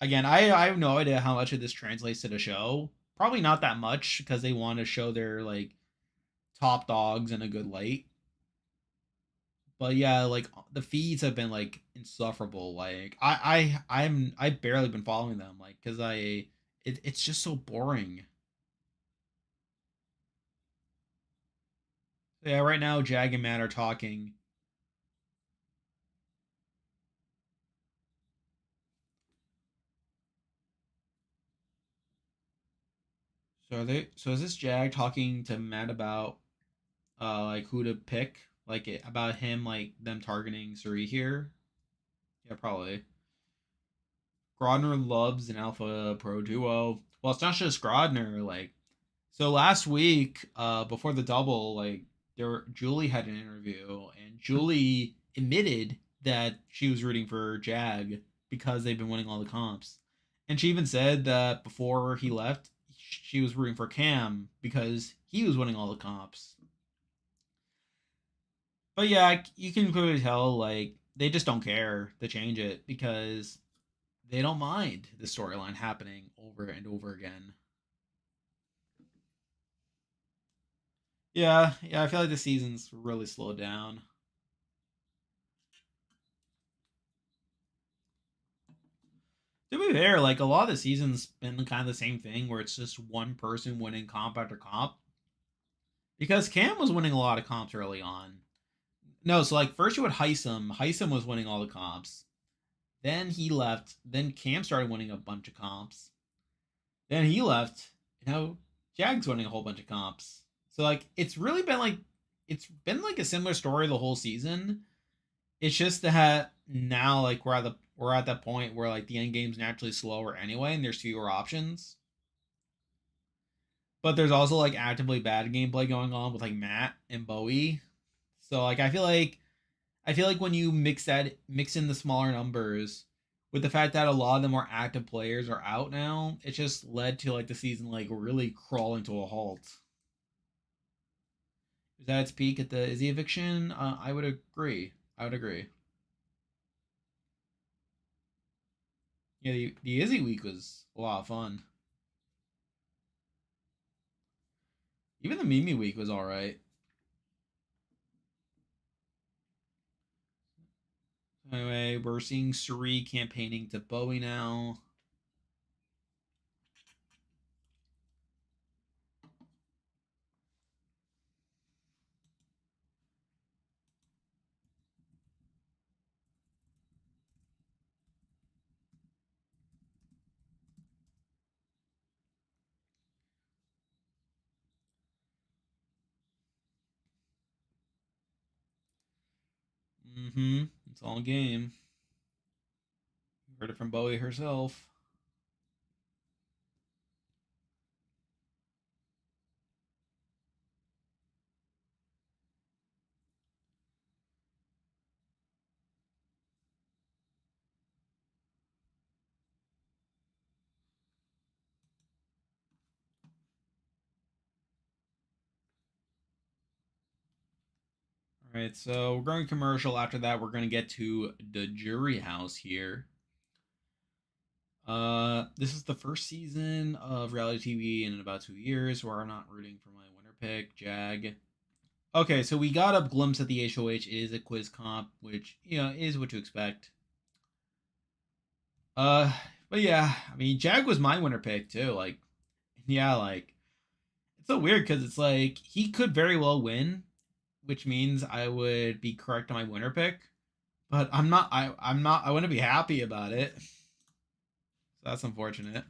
Again, I have no idea how much of this translates to the show. Probably not that much because they want to show their like top dogs in a good light. But yeah, like the feeds have been like insufferable. Like I barely been following them like because it's just so boring. Yeah, right now Jag and Matt are talking. So are they? So is this Jag talking to Matt about like who to pick? Like about him like them targeting Suri here? Yeah, probably. Grodner loves an Alpha Pro duo. Well, it's not just Grodner. Like so last week, before the double, like Julie had an interview and Julie admitted that she was rooting for Jag because they've been winning all the comps. And she even said that before he left, she was rooting for Cam because he was winning all the comps. But yeah, you can clearly tell like they just don't care to change it because they don't mind the storyline happening over and over again. Yeah, I feel like the season's really slowed down. To be fair, like a lot of the season's been kind of the same thing where it's just one person winning comp after comp. Because Cam was winning a lot of comps early on. No, so like first you had Heisem. Heisem was winning all the comps. Then he left. Then Cam started winning a bunch of comps. Then he left. Now Jag's winning a whole bunch of comps. So like it's been like a similar story the whole season. It's just that now like we're at that point where like the end game's naturally slower anyway, and there's fewer options. But there's also like actively bad gameplay going on with like Matt and Bowie. So like I feel like when you mix in the smaller numbers with the fact that a lot of the more active players are out now, it just led to like the season like really crawling to a halt. Is that its peak at the Izzy eviction? I would agree. I would agree. Yeah, the Izzy week was a lot of fun. Even the Mimi week was all right. Anyway, we're seeing Suri campaigning to Bowie now. Mm-hmm. It's all game. Heard it from Bowie herself. All right, so we're going commercial. After that, we're going to get to the jury house here. This is the first season of reality TV in about 2 years where I'm not rooting for my winner pick, Jag. Okay, so we got a glimpse at the HOH is a quiz comp, which is what you expect. Uh, but yeah, I mean, Jag was my winner pick too. Like, yeah, like it's so weird because it's like he could very well win, which means I would be correct on my winner pick. But I'm not. I'm not. I wouldn't be happy about it. So that's unfortunate.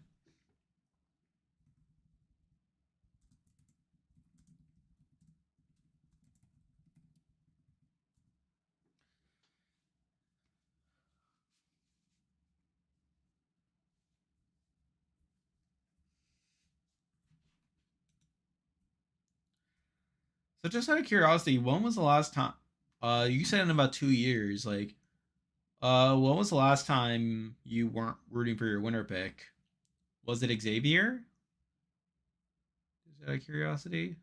So just out of curiosity, when was the last time? You said in about 2 years. Like, when was the last time you weren't rooting for your winner pick? Was it Xavier? Just out of curiosity.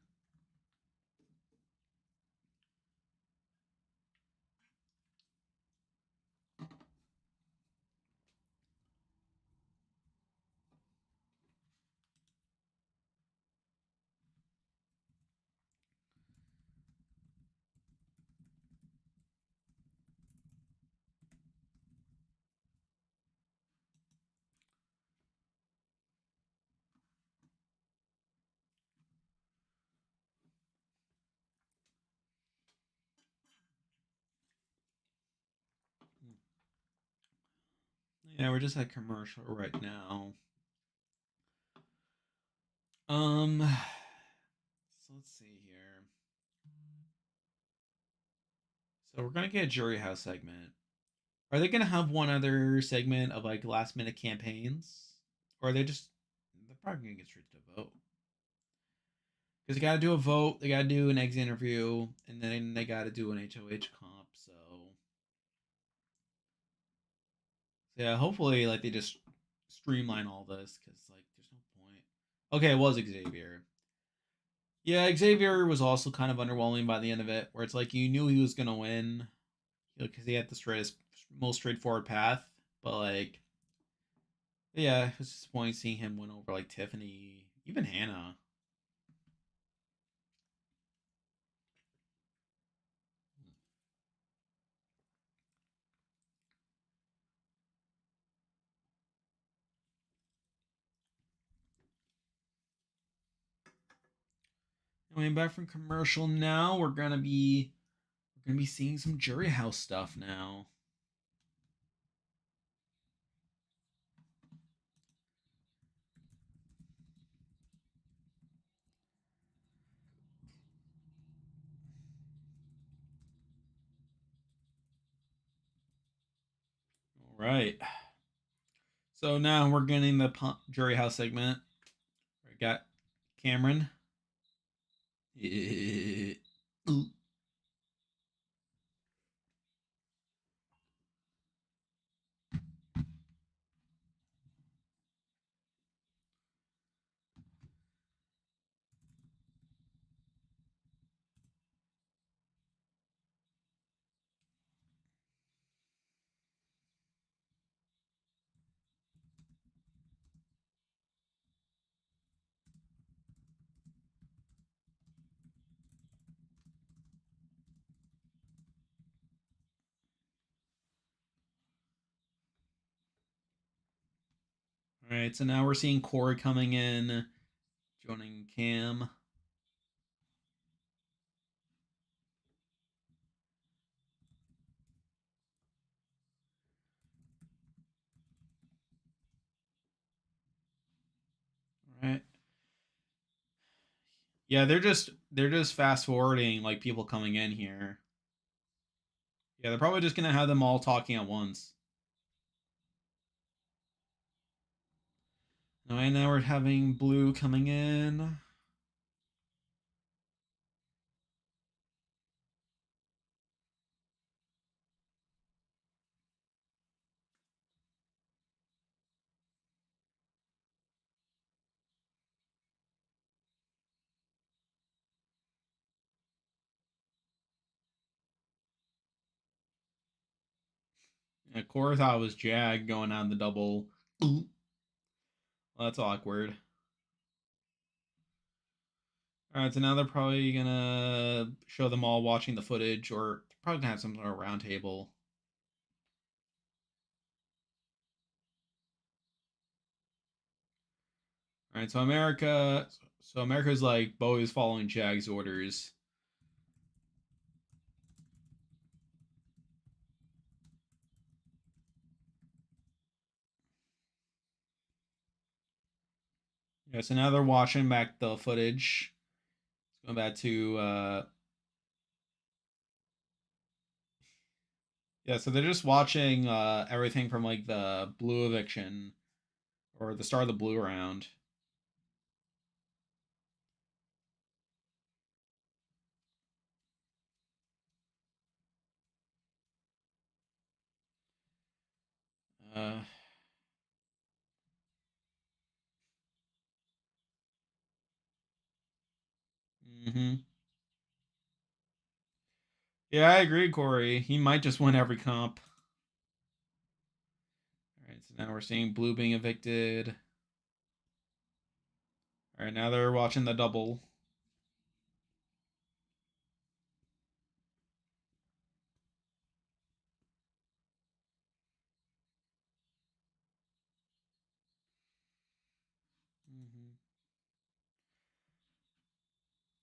Yeah, we're just at commercial right now. So let's see here. So we're gonna get a jury house segment. Are they gonna have one other segment of like last minute campaigns, or are they just they're probably gonna get straight to the vote? Because they got to do a vote, they got to do an exit interview, and then they got to do an HOH comp. So yeah, hopefully like they just streamline all this because like there's no point. Okay, it was Xavier. Yeah, Xavier was also kind of underwhelming by the end of it, where it's like you knew he was gonna win because he had the straightest, most straightforward path, but like yeah, it was disappointing seeing him win over like Tiffany, even Hannah. Coming back from commercial now, we're gonna be seeing some Jury House stuff now. All right. So now we're getting the Jury House segment. We got Cameron. All right, so now we're seeing Corey coming in, joining Cam. All right. Yeah, they're just fast forwarding like people coming in here. Yeah, they're probably just gonna have them all talking at once. All right, now we're having Blue coming in. Yeah, Corey thought it was Jag going on the double. Well, that's awkward. All right, so now they're probably gonna show them all watching the footage, or probably gonna have some sort of round table. All right, so America's like Bowie's following Jag's orders. Yeah, so now they're watching back the footage. Let's go back to yeah, so they're just watching everything from like the Blue eviction or the start of the Blue round. Uh, mm-hmm. Yeah, I agree, Corey. He might just win every comp. All right, so now we're seeing Blue being evicted. All right, now they're watching the double. Mm-hmm.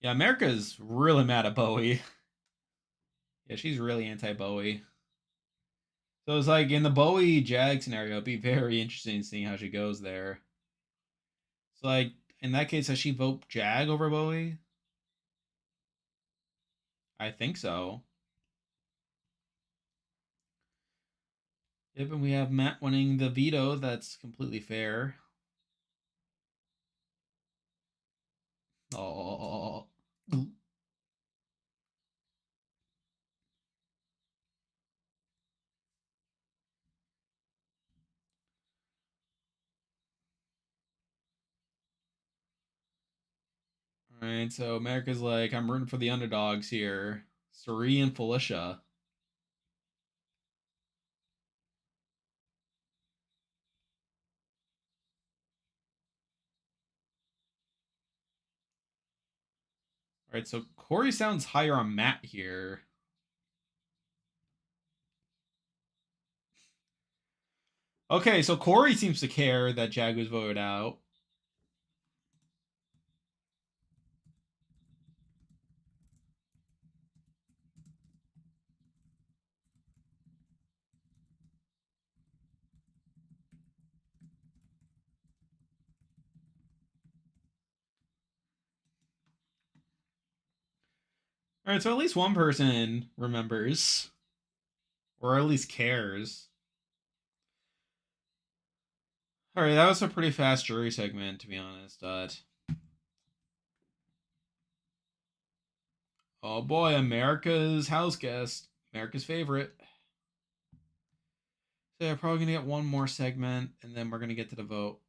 Yeah, America's really mad at Bowie. Yeah, she's really anti Bowie. So it's like in the Bowie Jag scenario, it'd be very interesting seeing how she goes there. So like in that case, does she vote Jag over Bowie? I think so. Yep, and we have Matt winning the veto. That's completely fair. Oh. All right, so America's like, I'm rooting for the underdogs here. Suri and Felicia. All right, so Corey sounds higher on Matt here. Okay, so Corey seems to care that Jag was voted out. All right, so at least one person remembers, or at least cares. All right, that was a pretty fast jury segment, to be honest. Oh boy, America's house guest, America's favorite. So yeah, probably gonna get one more segment, and then we're gonna get to the vote.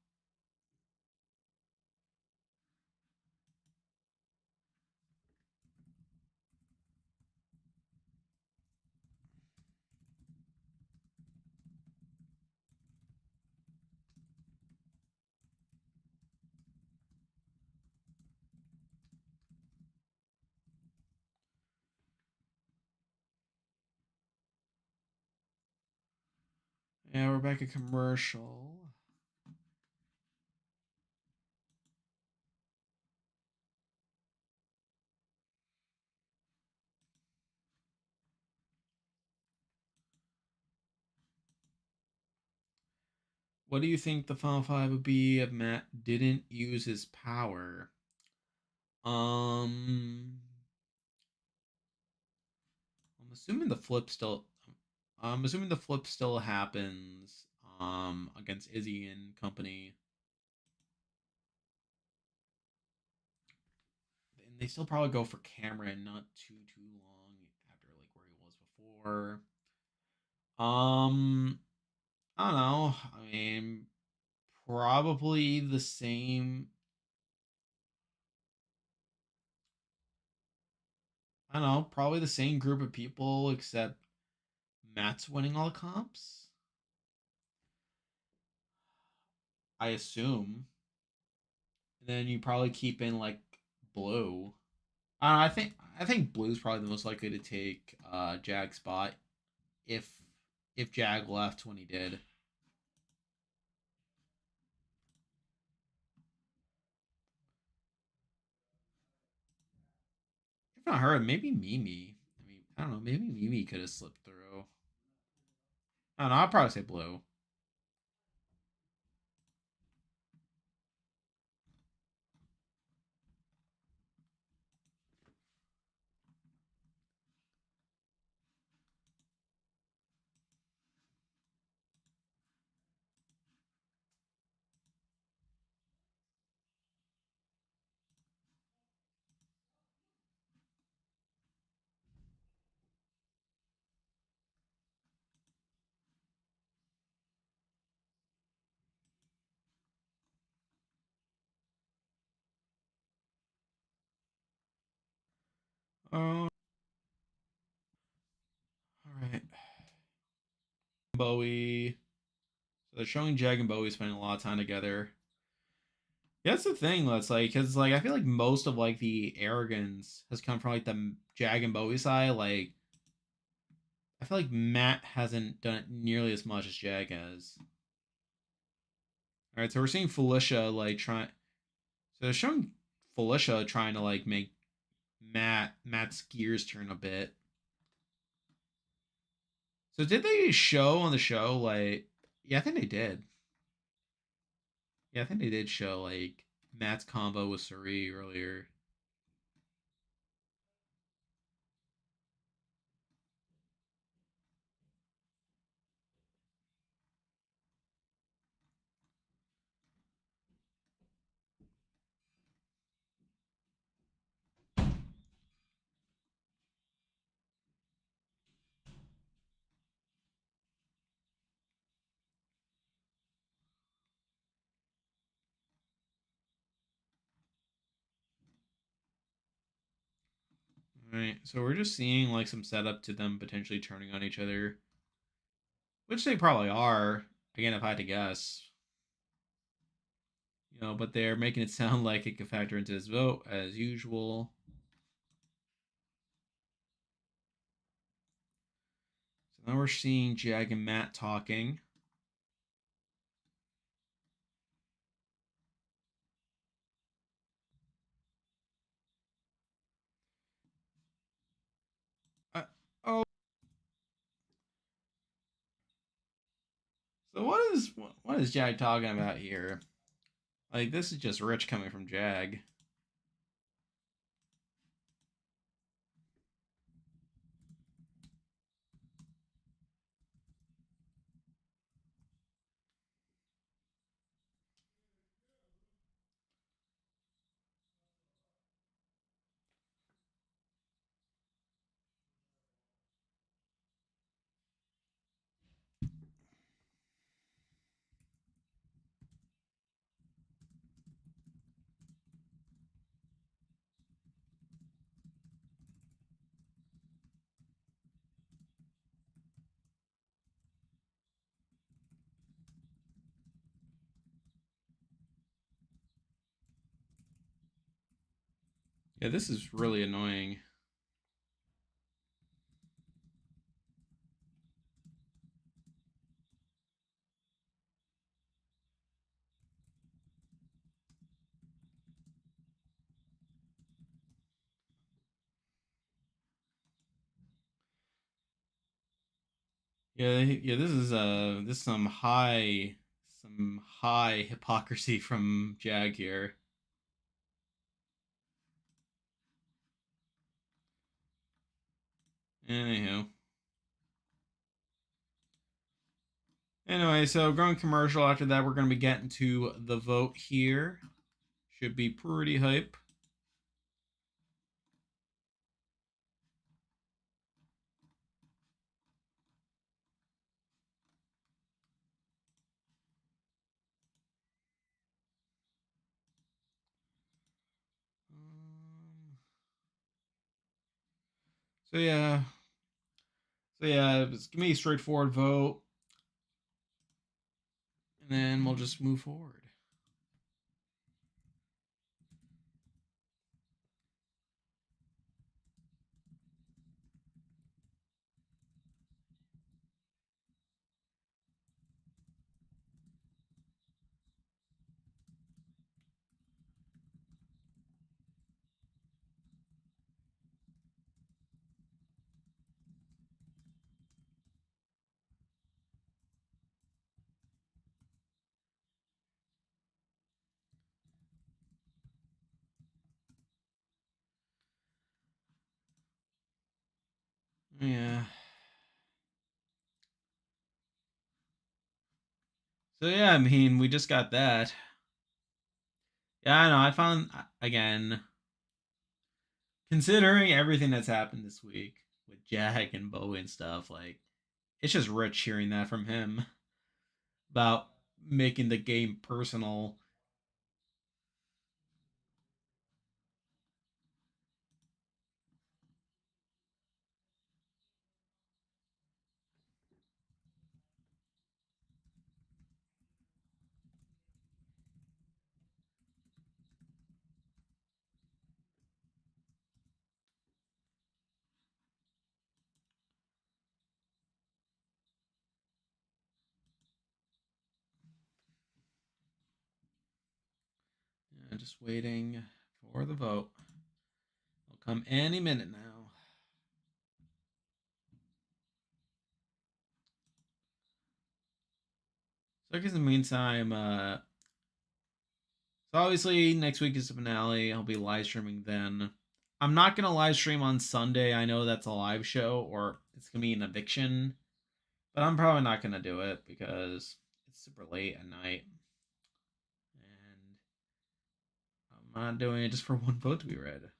Yeah, we're back at commercial. What do you think the final five would be if Matt didn't use his power? Um, I'm assuming the flip still. I'm assuming the flip still happens. Against Izzy and company, and they still probably go for Cameron, not too long after like where he was before. Um, I don't know. I mean, probably the same. I don't know. Probably the same group of people, except Matt's winning all the comps. I assume. And then you probably keep in like Blue. I don't know, I think Blue's probably the most likely to take Jag's spot if if Jag left when he did. If not her, maybe Mimi. I mean, I don't know. Maybe Mimi could have slipped through. I don't know. I'd probably say Blue. Oh, all right. Bowie. So they're showing Jag and Bowie spending a lot of time together. Yeah, that's the thing. That's like, cause like I feel like most of like the arrogance has come from like the Jag and Bowie side. Like I feel like Matt hasn't done it nearly as much as Jag has. All right, so we're seeing Felicia like trying. So they're showing Felicia trying to like make Matt's gears turn a bit. So did they show on the show like? Yeah, I think they did. Yeah, I think they did show like Matt's combo with Suri earlier. All right, so we're just seeing like some setup to them potentially turning on each other, which they probably are. Again, if I had to guess, but they're making it sound like it could factor into this vote as usual. So now we're seeing Jag and Matt talking. Oh, so what is Jag talking about here? Like this is just rich coming from Jag. Yeah, this is really annoying. Yeah, this is some high hypocrisy from Jag here. Anywho. Anyway, so going commercial after that, we're gonna be getting to the vote here. Should be pretty hype. So yeah, it's gonna be a straightforward vote, and then we'll just move forward. Yeah. So yeah, I mean, we just got that. Yeah, I know. I found again, considering everything that's happened this week with Jack and Bowie and stuff, like it's just rich hearing that from him about making the game personal. Yeah, just waiting for the vote. It'll come any minute now. So I guess in the meantime, so obviously next week is the finale. I'll be live streaming then. I'm not gonna live stream on Sunday. I know that's a live show or it's gonna be an eviction, but I'm probably not gonna do it because it's super late at night, and I'm not doing it just for one vote to be read.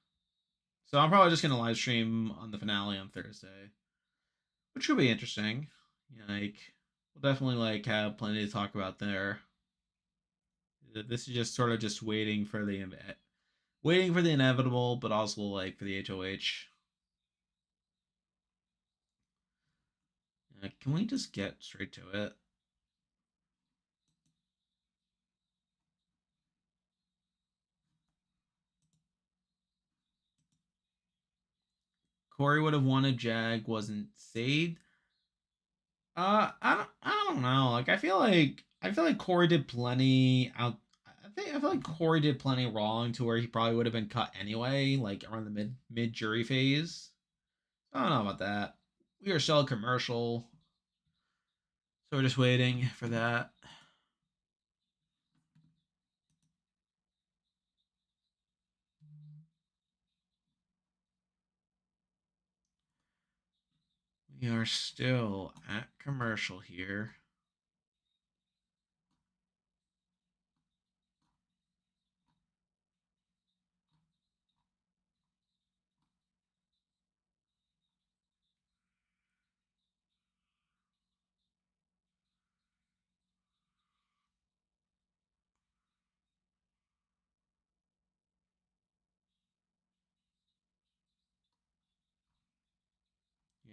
So I'm probably just gonna live stream on the finale on Thursday, which will be interesting. Like we'll definitely like have plenty to talk about there. This is just sort of just waiting for the inevitable, but also like for the HOH. Can we just get straight to it? Corey would have wanted Jag wasn't saved. I don't know. Like I feel like Corey did plenty out. I feel like Corey did plenty wrong to where he probably would have been cut anyway, like around the mid jury phase. I don't know about that. We are still a commercial, so we're just waiting for that. We are still at commercial here.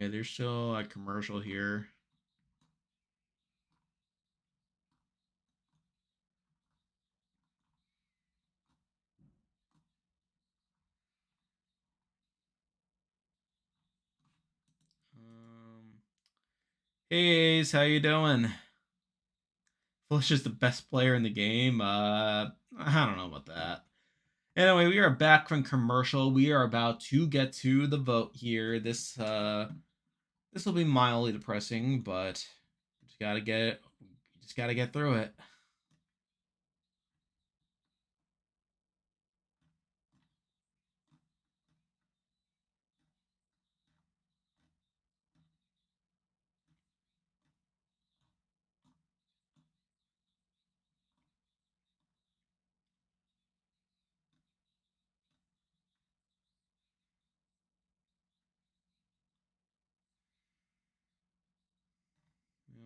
Yeah, there's still a commercial here. Hey Ace, how you doing? Flush is the best player in the game. I don't know about that. Anyway, we are back from commercial. We are about to get to the vote here. This will be mildly depressing, but just gotta get through it.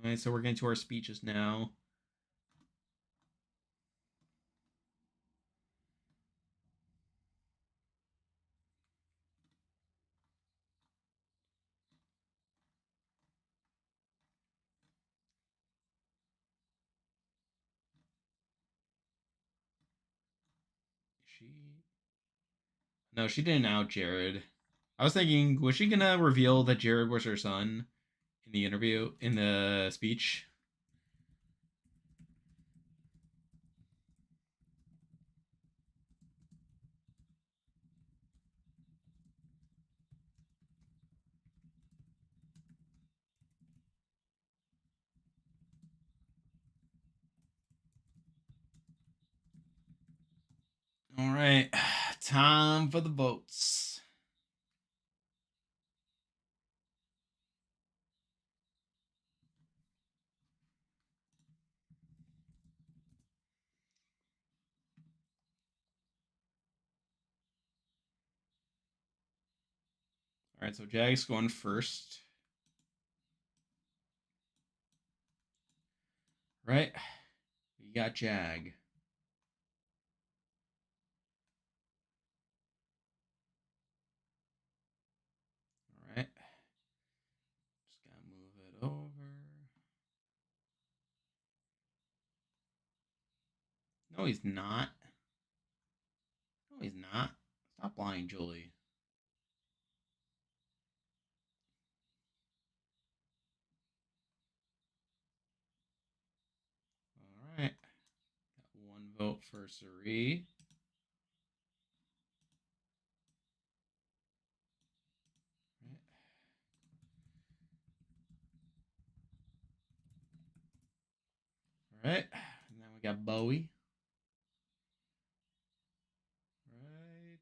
Alright, so we're getting to our speeches now. She No, she didn't out Jared. I was thinking, was she gonna reveal that Jared was her son in the interview, in the speech? All right, time for the votes. All right, so Jag's going first. Right, you got Jag. All right, just gotta move it over. No, he's not. No, he's not. Stop lying, Julie. All right, got one vote for Suri. All right, and then we got Bowie. Right.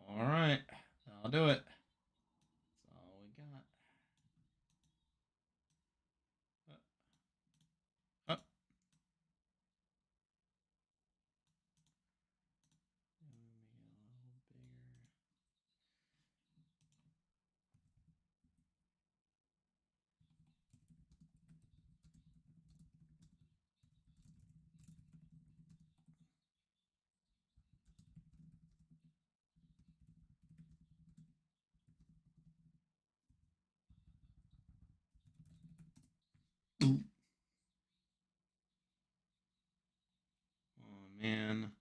All right, I'll do it. That's all we got. Uh, oh man.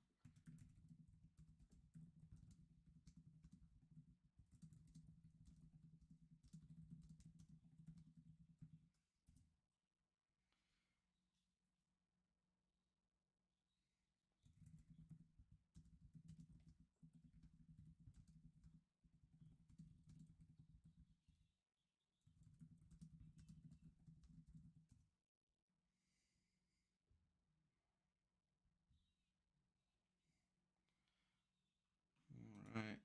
All right.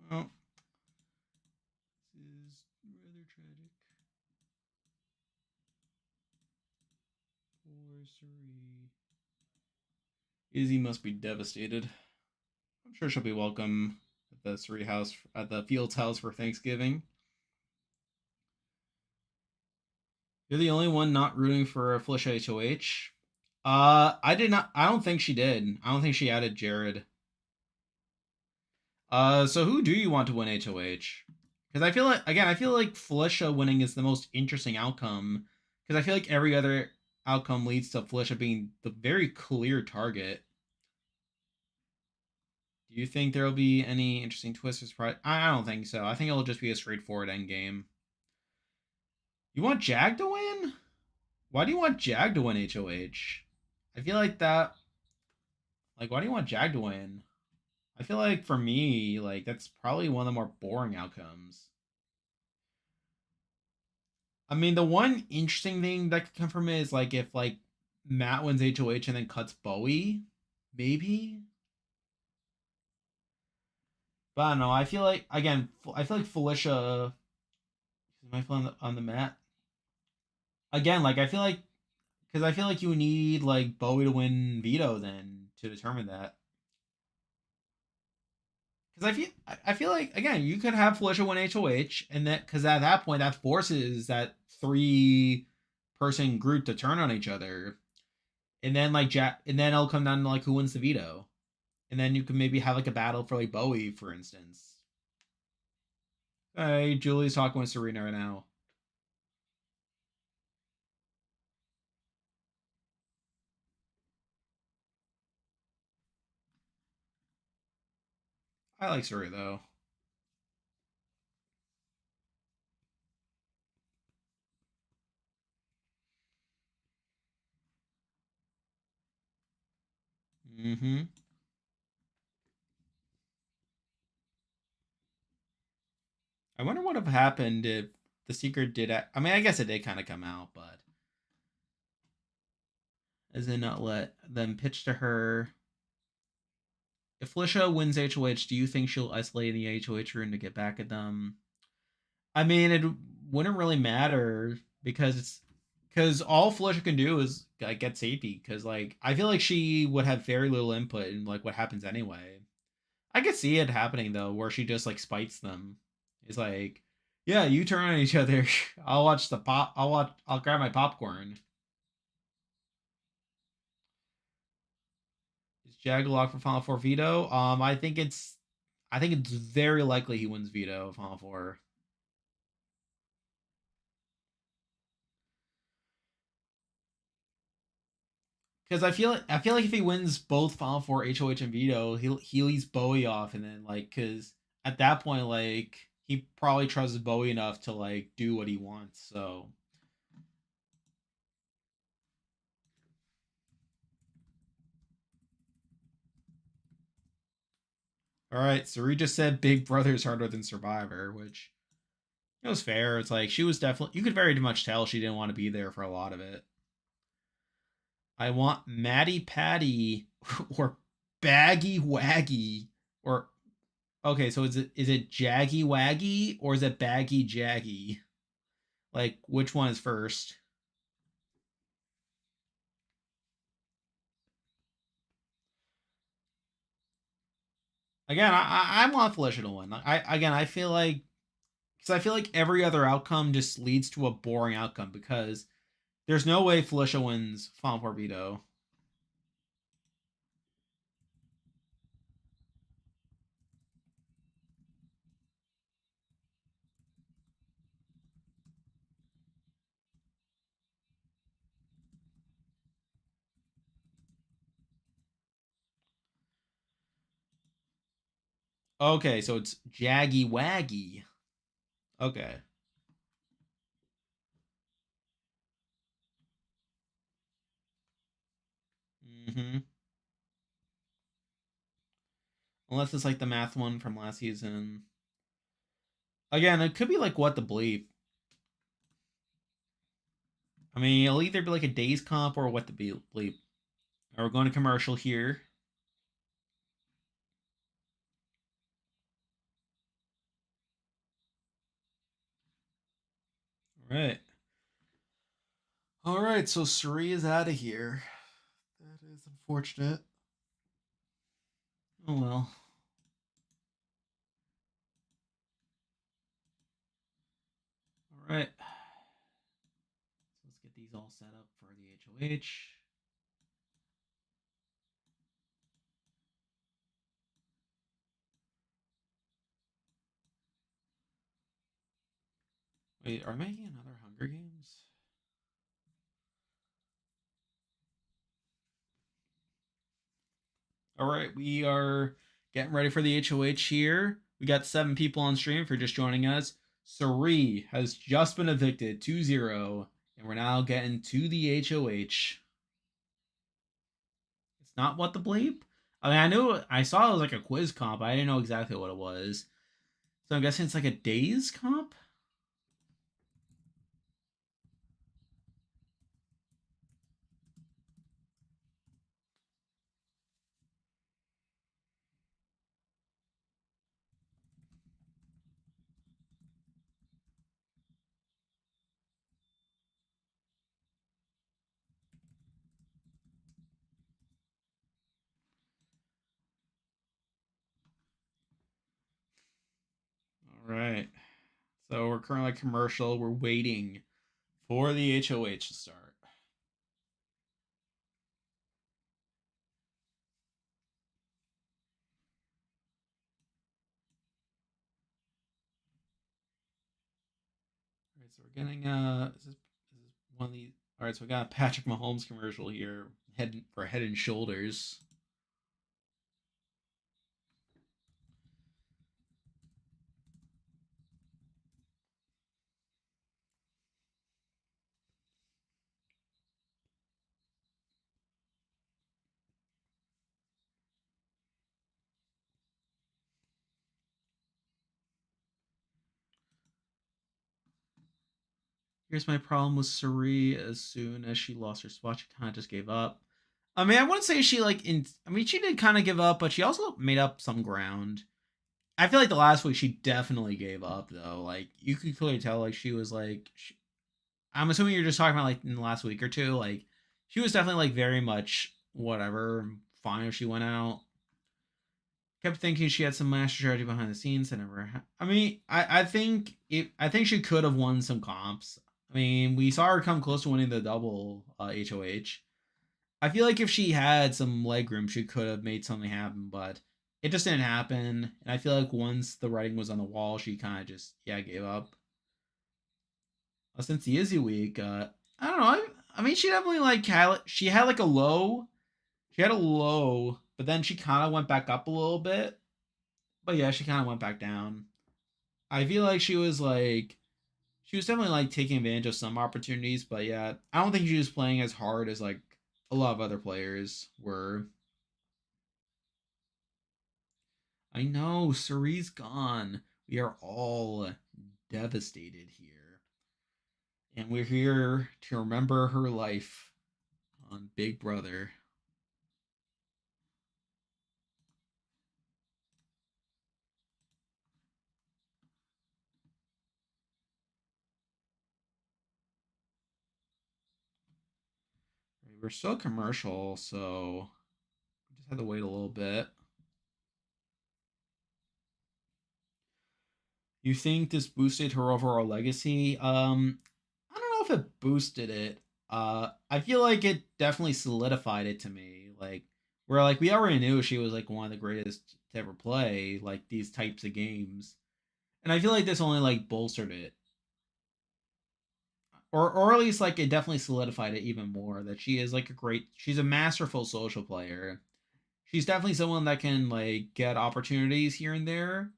Well, this is rather tragic. Poor Suri. Izzy must be devastated. I'm sure she'll be welcome at the Suri house, at the Fields house for Thanksgiving. You're the only one not rooting for Felicia HOH. I did not. I don't think she did. I don't think she added Jared. So who do you want to win HOH? Because I feel like Felicia winning is the most interesting outcome. Because I feel like every other outcome leads to Felicia being the very clear target. Do you think there'll be any interesting twists or surprise? I don't think so. I think it'll just be a straightforward end game. You want Jag to win? Why do you want Jag to win HOH? I feel like that. Like, why do you want Jag to win? I feel like for me, like that's probably one of the more boring outcomes. I mean, the one interesting thing that could come from it is like if like Matt wins HOH and then cuts Bowie, maybe. But I don't know. I feel like again, I feel like Felicia. Am I on the mat again? Like I feel like because I feel like you need like Bowie to win veto then to determine that. Because I feel like again you could have Felicia win HOH and that because at that point that forces that 3-person group to turn on each other, and then like and then it'll come down to like who wins the veto, and then you can maybe have like a battle for like Bowie for instance. Hey, Julie's talking with Serena right now. I like Serena though. Mm-hmm. I wonder what would have happened if the secret did. I mean, I guess it did kind of come out, but as in not let them pitch to her. If Felicia wins HOH, do you think she'll isolate in the HOH room to get back at them? I mean, it wouldn't really matter because all Felicia can do is like get safety. Because like I feel like she would have very little input in like what happens anyway. I could see it happening though, where she just like spites them. It's like, yeah, you turn on each other. I'll watch the pop. I'll watch. I'll grab my popcorn. Is Jag locked for Final Four veto? I think it's very likely he wins veto of Final Four. Because I feel like if he wins both Final Four HOH and veto, he leaves Bowie off, and then like because at that point like he probably trusts Bowie enough to like do what he wants. So all right, so we just said Big Brother is harder than Survivor, which it was fair. It's like she was definitely you could very much tell she didn't want to be there for a lot of it. I want Maddie Patty or Baggy Waggy or okay, so is it Jaggy Waggy or is it Baggy Jaggy? Like which one is first? Again, I want Felicia to win. I feel like because I feel like every other outcome just leads to a boring outcome because there's no way Felicia wins Final Four veto. Okay, so it's Jaggy Waggy. Okay. Mm-hmm. Unless it's like the math one from last season. Again, it could be like what the bleep. I mean, it'll either be like a days comp or what the bleep. We're going to commercial here. All right. All right, so Suri is out of here. That is unfortunate. Oh well. All right. So let's get these all set up for the HOH. Wait, are we making another Hunger Games? All right, we are Getting ready for the HOH here. We got 7 people on stream if you're just joining us. Sari has just been evicted 2-0, and we're now getting to the HOH. It's not what the bleep? I mean, I saw it was like a quiz comp. I didn't know exactly what it was. So I'm guessing it's like a days comp? All right. So we're currently commercial. We're waiting for the HOH to start. All right, so we're getting is this one of these. All right, so we got a Patrick Mahomes commercial here, Head and Shoulders. Here's my problem with Suri. As soon as she lost her spot, she kind of just gave up. I mean, I wouldn't say she I mean, she did kind of give up, but she also made up some ground. I feel like the last week she definitely gave up though. Like you could clearly tell, like she was like, I'm assuming you're just talking about like in the last week or two. Like she was definitely like very much whatever. Fine if she went out. Kept thinking she had some master strategy behind the scenes. I never. I mean, I think she could have won some comps. I mean, we saw her come close to winning the double HOH. I feel like if she had some leg room, she could have made something happen, but it just didn't happen. And I feel like once the writing was on the wall, she kind of just gave up. Since the Izzy week, I don't know. I mean, she definitely like she had like a low. She had a low, but then she kind of went back up a little bit. But yeah, she kind of went back down. I feel like she was definitely like taking advantage of some opportunities, but yeah, I don't think she was playing as hard as like a lot of other players were. I know, Ceri's gone. We are all devastated here. And we're here to remember her life on Big Brother. We're still commercial, so we just had to wait a little bit. You think this boosted her overall legacy? I don't know if it boosted it. I feel like it definitely solidified it to me. Like where like we already knew she was like one of the greatest to ever play like these types of games, and I feel like this only like bolstered it, or at least like it definitely solidified it even more that she is like she's a masterful social player. She's definitely someone that can like get opportunities here and there,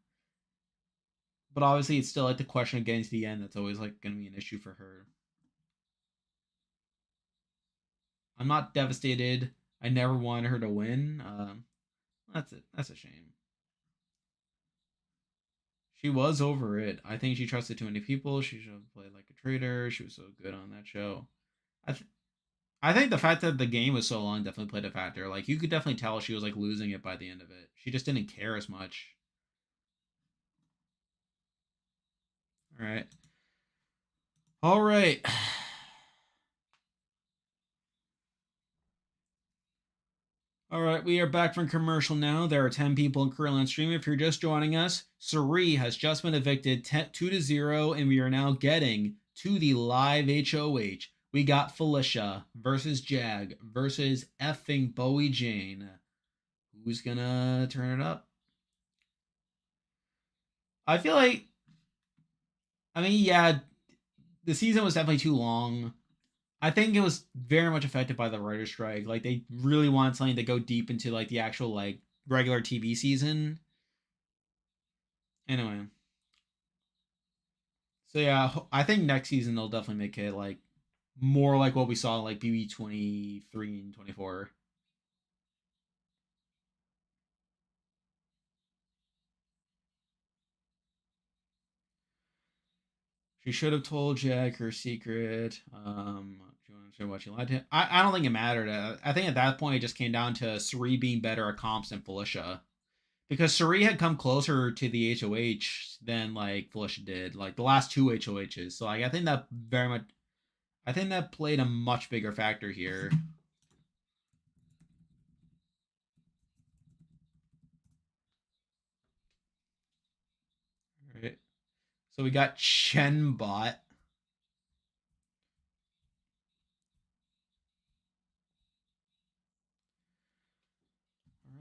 but obviously it's still like the question of getting to the end that's always like going to be an issue for her. I'm not devastated. I never wanted her to win. That's it. That's a shame. She was over it. I think she trusted too many people. She should have played like a traitor. She was so good on that show. I th- I think the fact that the game was so long definitely played a factor. Like you could definitely tell she was like losing it by the end of it. She just didn't care as much. All right. All right. All right, we are back from commercial now. There are 10 people in currently on stream. If you're just joining us, Sari has just been evicted 2-0, and we are now getting to the live HOH. We got Felicia versus Jag versus effing Bowie Jane. Who's gonna turn it up? I feel like, I mean, yeah, the season was definitely too long. I think it was very much affected by the writer's strike. Like they really wanted something to go deep into like the actual like regular TV season. Anyway, so yeah, I think next season they'll definitely make it like more like what we saw in like BB 23 and 24. She should have told Jack her secret. She wanted to show what she lied to him. I don't think it mattered. I think at that point it just came down to Suri being better at comps than Felicia. Because Suri had come closer to the HOH than like Felicia did, like the last two HOHs. So like I think that very much, I think that played a much bigger factor here. All right. So we got Chenbot. All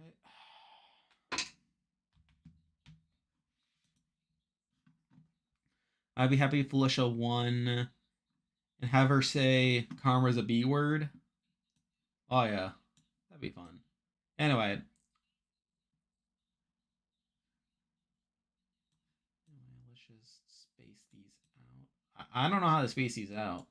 right. I'd be happy if Felicia won and have her say karma's a B word. Oh yeah, that'd be fun. Anyway, let's just space these out. I don't know how to space these out.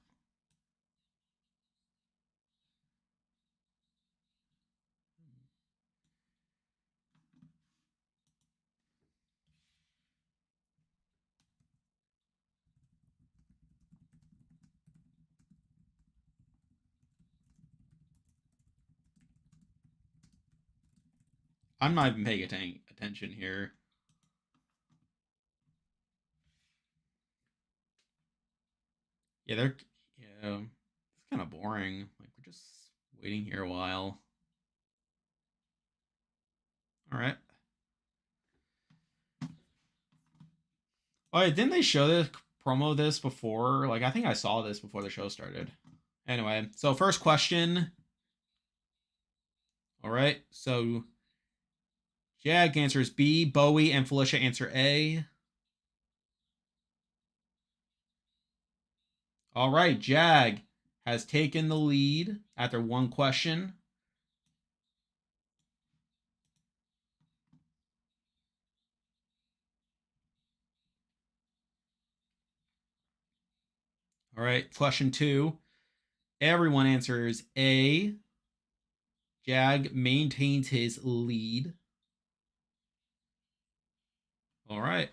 I'm not even paying attention here. Yeah, yeah. It's kind of boring. Like we're just waiting here a while. All right. Oh, yeah, didn't they show this promo this before? Like I think I saw this before the show started. Anyway, so first question. All right. So Jag answers B, Bowie and Felicia answer A. All right, Jag has taken the lead after one question. All right, question 2. Everyone answers A. Jag maintains his lead. All right.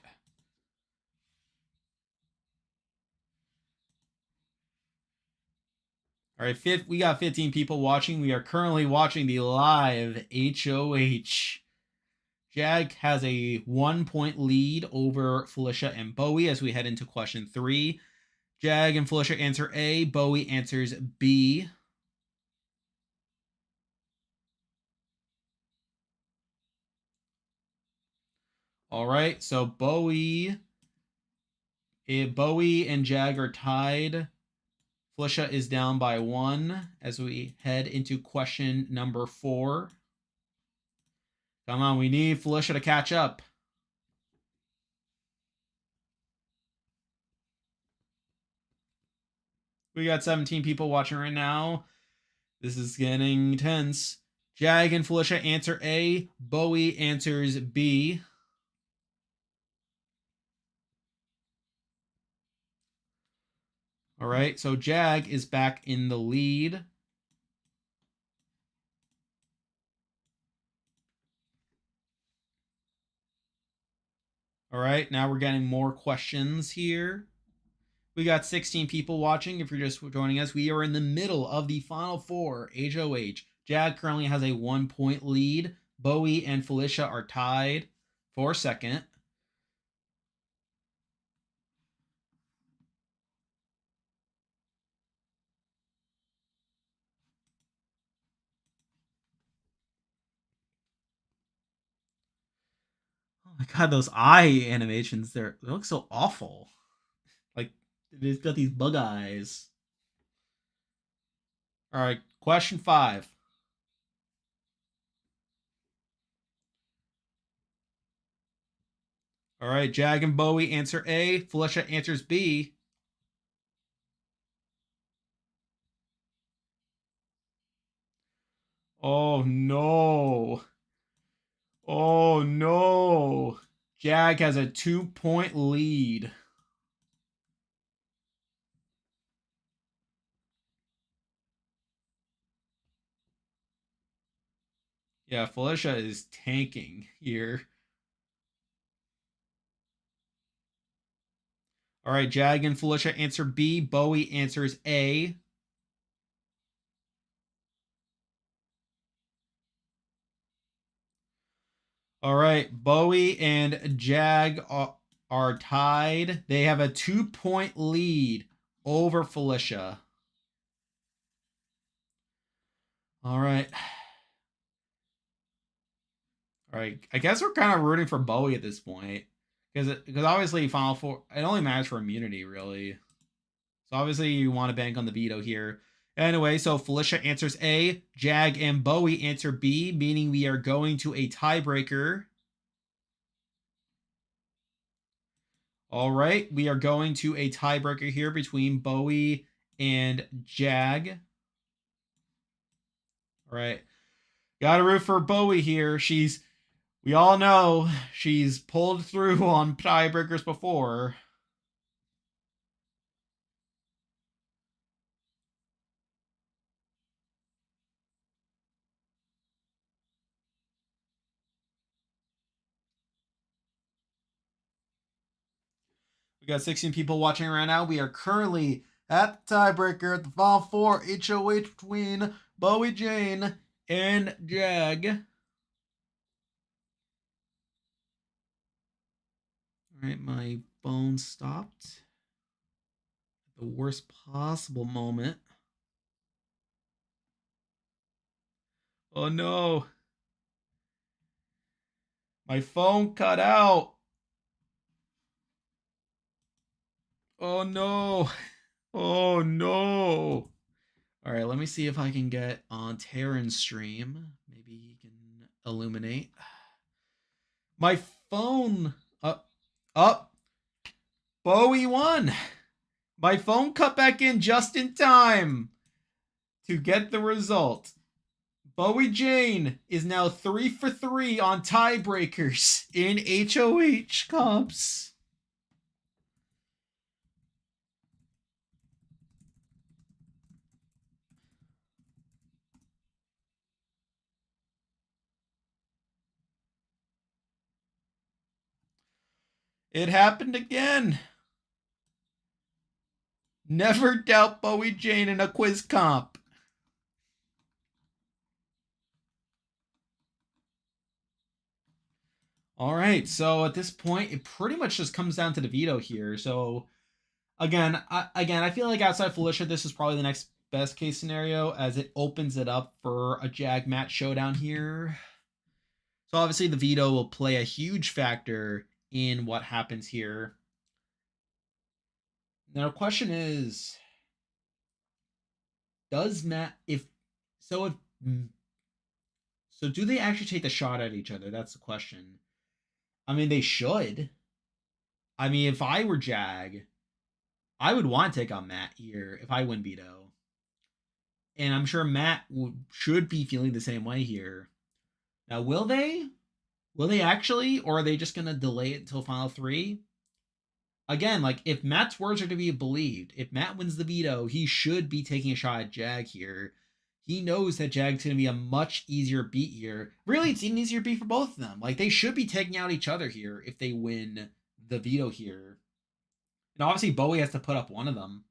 All right, we got 15 people watching. We are currently watching the live HOH. Jag has a 1-point lead over Felicia and Bowie as we head into question 3. Jag and Felicia answer A. Bowie answers B. All right, so Bowie and Jag are tied. Felicia is down by 1 as we head into question number 4. Come on, we need Felicia to catch up. We got 17 people watching right now. This is getting tense. Jag and Felicia answer A. Bowie answers B. All right, so Jag is back in the lead. All right, now we're getting more questions here. We got 16 people watching. If you're just joining us, we are in the middle of the final 4 HOH. Jag currently has a 1-point lead. Bowie and Felicia are tied for second. Oh my god, those eye animations they look so awful. Like it's got these bug eyes. All right, question 5. All right, Jag and Bowie answer A. Felicia answers B. Oh no. Oh no. Jag has a 2-point lead. Yeah, Felicia is tanking here. All right, Jag and Felicia answer B. Bowie answers A. All right, Bowie and Jag are tied. They have a 2-point lead over Felicia. All right. All right. I guess we're kind of rooting for Bowie at this point because obviously Final Four it only matters for immunity really. So obviously you want to bank on the veto here. Anyway, so Felicia answers A, Jag and Bowie answer B, meaning we are going to a tiebreaker. All right, we are going to a tiebreaker here between Bowie and Jag. All right, got to root for Bowie here. We all know she's pulled through on tiebreakers before. We got 16 people watching right now. We are currently at the tiebreaker at the Final Four HOH between Bowie Jane and Jag. All right, my phone stopped at the worst possible moment. Oh no. My phone cut out. Oh no. Oh no. All right, let me see if I can get on Terran's stream. Maybe he can illuminate. My phone up. Bowie won. My phone cut back in just in time to get the result. Bowie Jane is now 3 for 3 on tiebreakers in HOH comps. It happened again. Never doubt Bowie Jane in a quiz comp. All right, so at this point, it pretty much just comes down to the veto here. So again, I feel like outside Felicia, this is probably the next best case scenario as it opens it up for a Jag Matt showdown here. So obviously the veto will play a huge factor in what happens here. Now, the question is, does Matt if so if so do they actually take the shot at each other? That's the question. I mean, they should. I mean, if I were Jag, I would want to take on Matt here if I win veto. And I'm sure Matt should be feeling the same way here. Now, will they? Will they actually? Or are they just going to delay it until Final 3? Again, like, if Matt's words are to be believed, if Matt wins the veto, he should be taking a shot at Jag here. He knows that Jag's going to be a much easier beat here. Really, it's an easier beat for both of them. Like, they should be taking out each other here if they win the veto here. And obviously, Bowie has to put up one of them.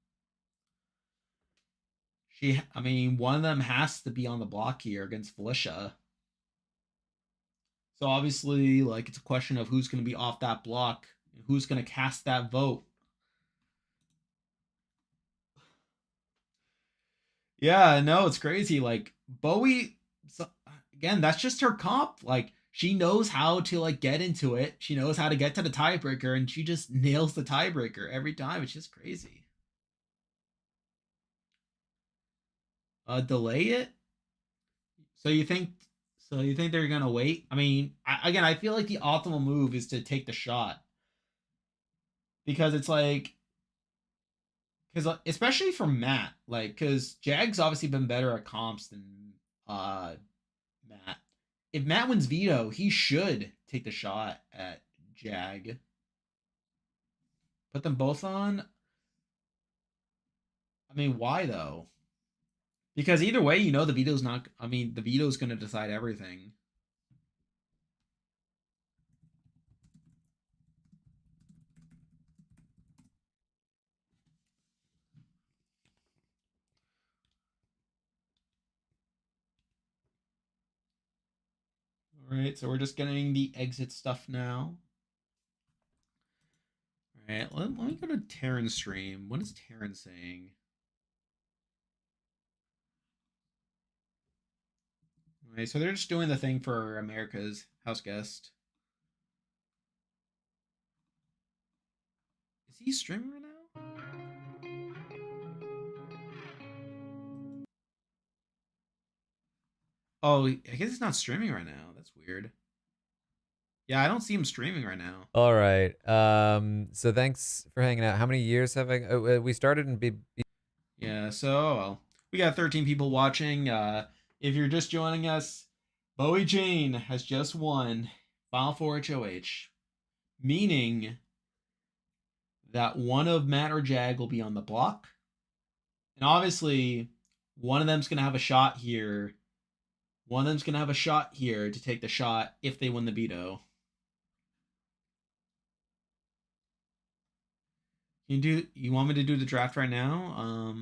I mean, one of them has to be on the block here against Felicia. So obviously, like, it's a question of who's going to be off that block and who's going to cast that vote. Yeah, no, it's crazy. Like, Bowie, so, again, that's just her comp. Like, she knows how to, like, get into it. She knows how to get to the tiebreaker, and she just nails the tiebreaker every time. It's just crazy. Delay it? So you think they're gonna wait? I mean, again, I feel like the optimal move is to take the shot because it's like, because especially for Matt, like, because Jag's obviously been better at comps than Matt, if Matt wins veto, he should take the shot at Jag. Put them both on. I mean, why though? Because either way, you know the veto's not. I mean, the veto's going to decide everything. All right, so we're just getting the exit stuff now. All right, let me go to Terran's stream. What is Terran saying? All right, so they're just doing the thing for America's house guest. Is he streaming right now? Oh, I guess he's not streaming right now. That's weird. Yeah, I don't see him streaming right now. All right. So thanks for hanging out. How many years have I? We started in Yeah, so well, we got 13 people watching. If you're just joining us, Bowie Jane has just won Final Four HOH, meaning that one of Matt or Jag will be on the block. And obviously, one of them's going to have a shot here. One of them's going to have a shot here to take the shot if they win the veto. You want me to do the draft right now?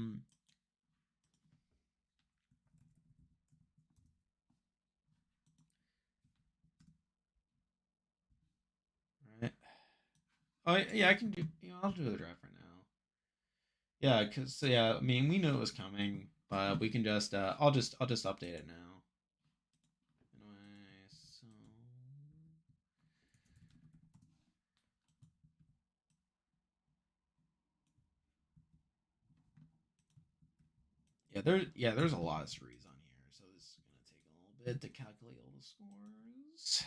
Right. Oh yeah, I can do. I'll do the draft right now. Yeah, cause yeah, I mean we knew it was coming, but we can just. I'll just update it now. Anyway, so. There's a lot of series on here, so this is gonna take a little bit to calculate all the scores.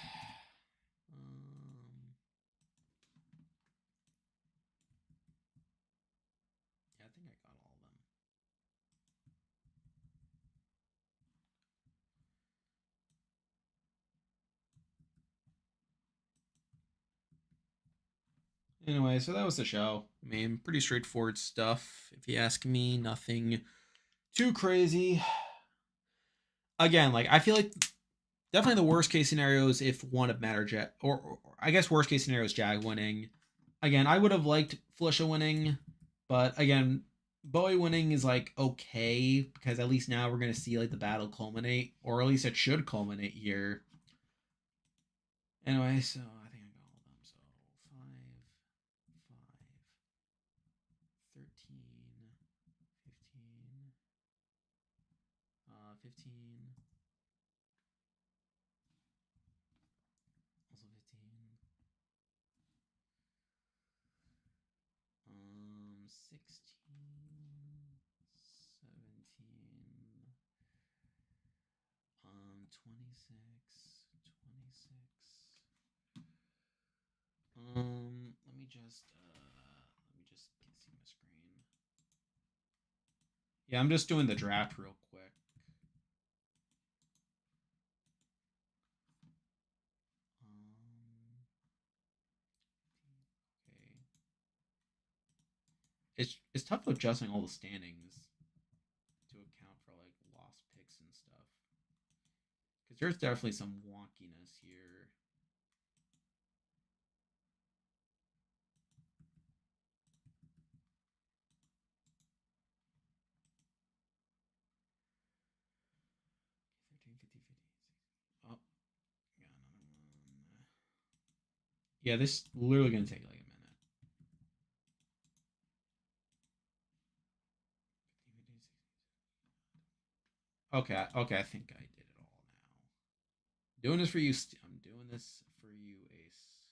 Yeah, I think I got all of them. Anyway, so that was the show. I mean, pretty straightforward stuff, if you ask me. Nothing too crazy. Again, like I feel like definitely the worst case scenario is if one of Matt or Jag, or I guess worst case scenario is Jag winning. Again, I would have liked Felicia winning, but again, Bowie winning is like okay because at least now we're gonna see like the battle culminate, or at least it should culminate here. Anyway, so I think I got all of them. So 13, 15, 15, also 15, 16, 17, 26, 26. Let me just see my screen. Yeah, I'm just doing the draft real quick. Okay. It's tough adjusting all the standings to account for like lost picks and stuff. Because there's definitely some wonkiness here. Oh, got another one. Yeah, this is literally gonna take like a minute. Okay, okay, I think I did it all now. Doing this for you. I'm doing this for you, Ace.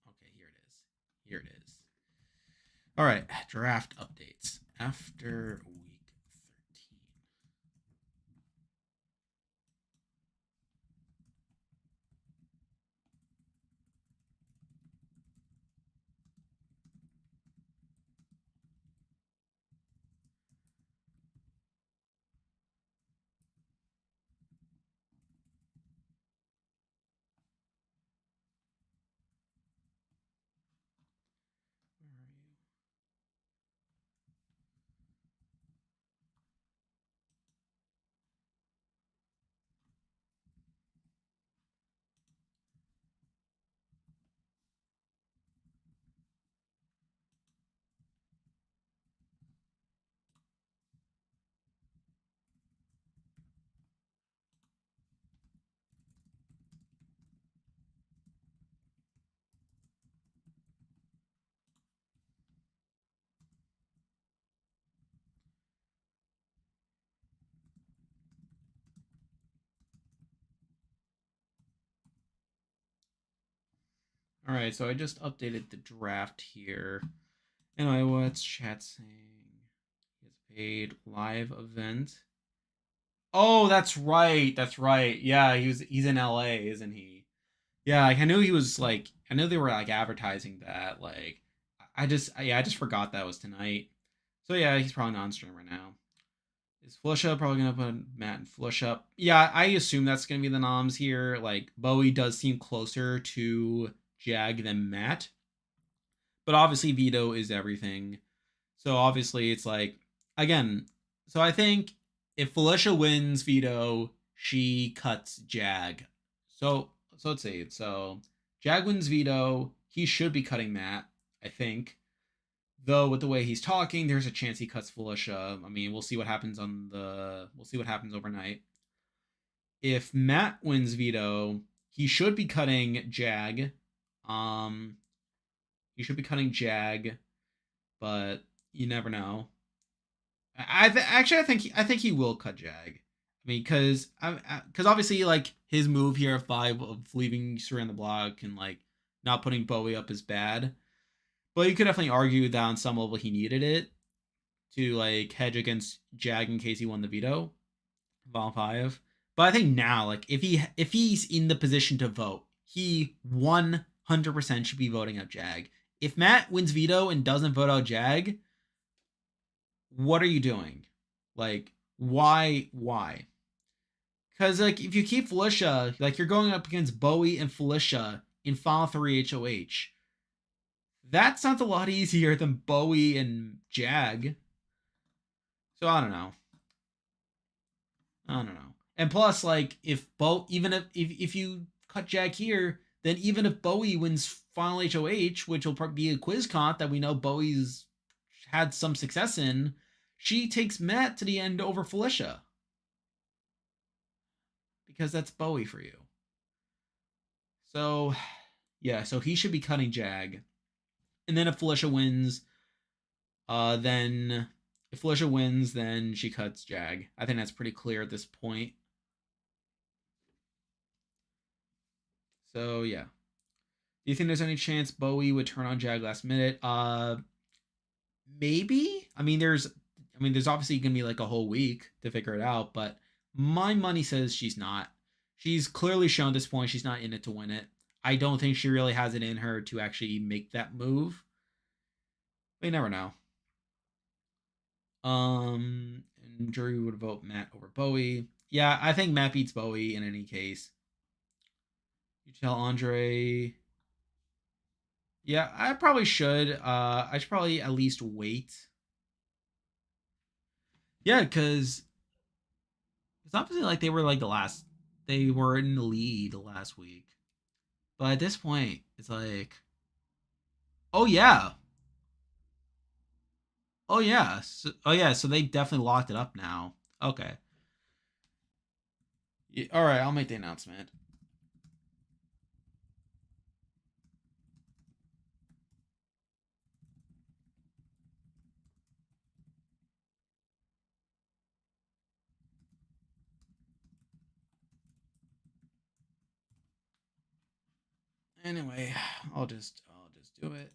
Okay, here it is. Here it is. All right, draft updates after week 13. All right, so I just updated the draft here. Anyway, what's chat saying? He has paid live event. Oh, that's right. That's right. Yeah, he's in LA, isn't he? Yeah, like, I knew he was like I knew they were like advertising that. Like I just forgot that was tonight. So yeah, he's probably not on stream right now. Is Flusha probably gonna put Matt and Flush up? Yeah, I assume that's gonna be the noms here. Like Bowie does seem closer to Jag than Matt, but obviously Vito is everything. So obviously it's like again. So I think if Felicia wins Vito, she cuts Jag. So let's see. So Jag wins Vito. He should be cutting Matt, I think. Though with the way he's talking, there's a chance he cuts Felicia. I mean, we'll see what happens we'll see what happens overnight. If Matt wins Vito, he should be cutting Jag. Um, he should be cutting Jag, but you never know. I think he will cut Jag. I mean, because obviously like his move here of leaving Suri on the block and like not putting Bowie up is bad. But you could definitely argue that on some level he needed it to like hedge against Jag in case he won the veto, Vol 5. But I think now, like if he's in the position to vote, he 100% should be voting out Jag. If Matt wins veto and doesn't vote out Jag, what are you doing? Like, why? Because like if you keep Felicia, like you're going up against Bowie and Felicia in Final 3 HOH. That sounds a lot easier than Bowie and Jag. So I don't know. I don't know. And plus, like if even if you cut Jag here, then even if Bowie wins Final HOH, which will probably be a quiz comp that we know Bowie's had some success in, she takes Matt to the end over Felicia because that's Bowie for you. So yeah, so he should be cutting Jag, and then if Felicia wins, then if Felicia wins, then she cuts Jag. I think that's pretty clear at this point. So yeah. Do you think there's any chance Bowie would turn on Jag last minute? Maybe. There's obviously gonna be like a whole week to figure it out, but my money says she's not. She's clearly shown at this point she's not in it to win it. I don't think she really has it in her to actually make that move. But you never know. And jury would vote Matt over Bowie. Yeah, I think Matt beats Bowie in any case. You tell Andre. Yeah, I probably should. I should probably at least wait. Yeah, because it's obviously like they were in the lead last week, but at this point, it's like, oh yeah, oh yeah, so they definitely locked it up now. Okay, yeah, all right, I'll make the announcement. Anyway, I'll just do it.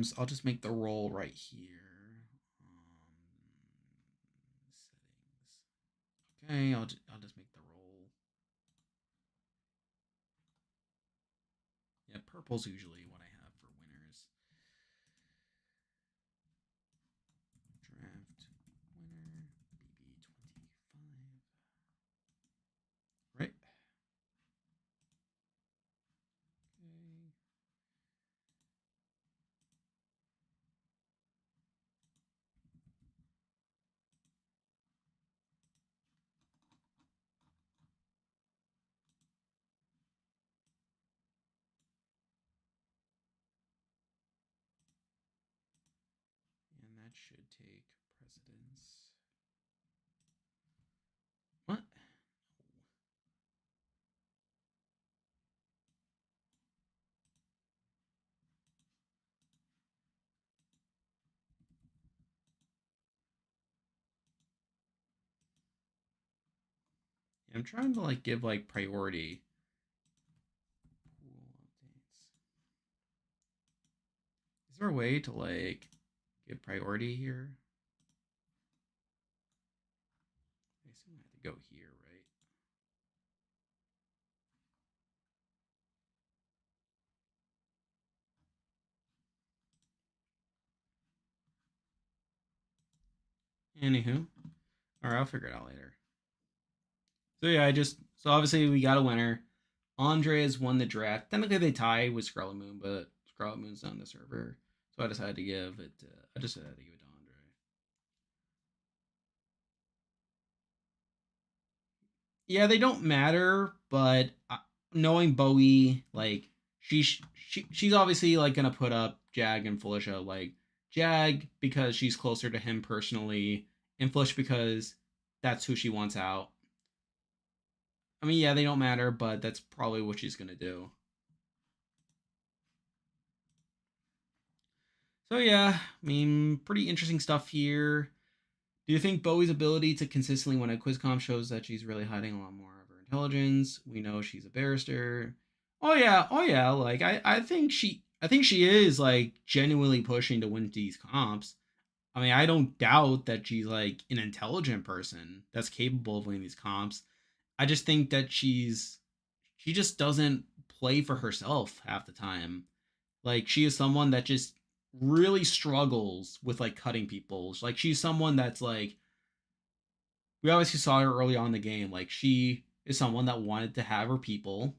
So I'll just make the roll right here. Settings. Okay, I'll just make the roll. Yeah, purple's usually what I have for winners. Draft winner BB25. Right. Okay. And that should take precedence. What? I'm trying to like give like priority. Is there a way to like give priority here? I assume I have to go here, right? Anywho, all right, I'll figure it out later. So yeah, so obviously we got a winner. Andres won the draft. Technically they tied with Scarlet Moon, but Scarlet Moon's not on the server, so I decided to give it. I just decided to give it to Andre. Yeah, they don't matter, but knowing Bowie, like she's obviously like gonna put up Jag and Felicia. Like Jag because she's closer to him personally, and Felicia because that's who she wants out. I mean, yeah, they don't matter, but that's probably what she's gonna do. So yeah, I mean, pretty interesting stuff here. Do you think Bowie's ability to consistently win at QuizCom shows that she's really hiding a lot more of her intelligence? We know she's a barrister. Oh yeah. Like I think she is like genuinely pushing to win these comps. I mean, I don't doubt that she's like an intelligent person that's capable of winning these comps. I just think that she just doesn't play for herself half the time. Like she is someone that just really struggles with like cutting people. Like she's someone that's like we obviously saw her early on in the game. Like she is someone that wanted to have her people.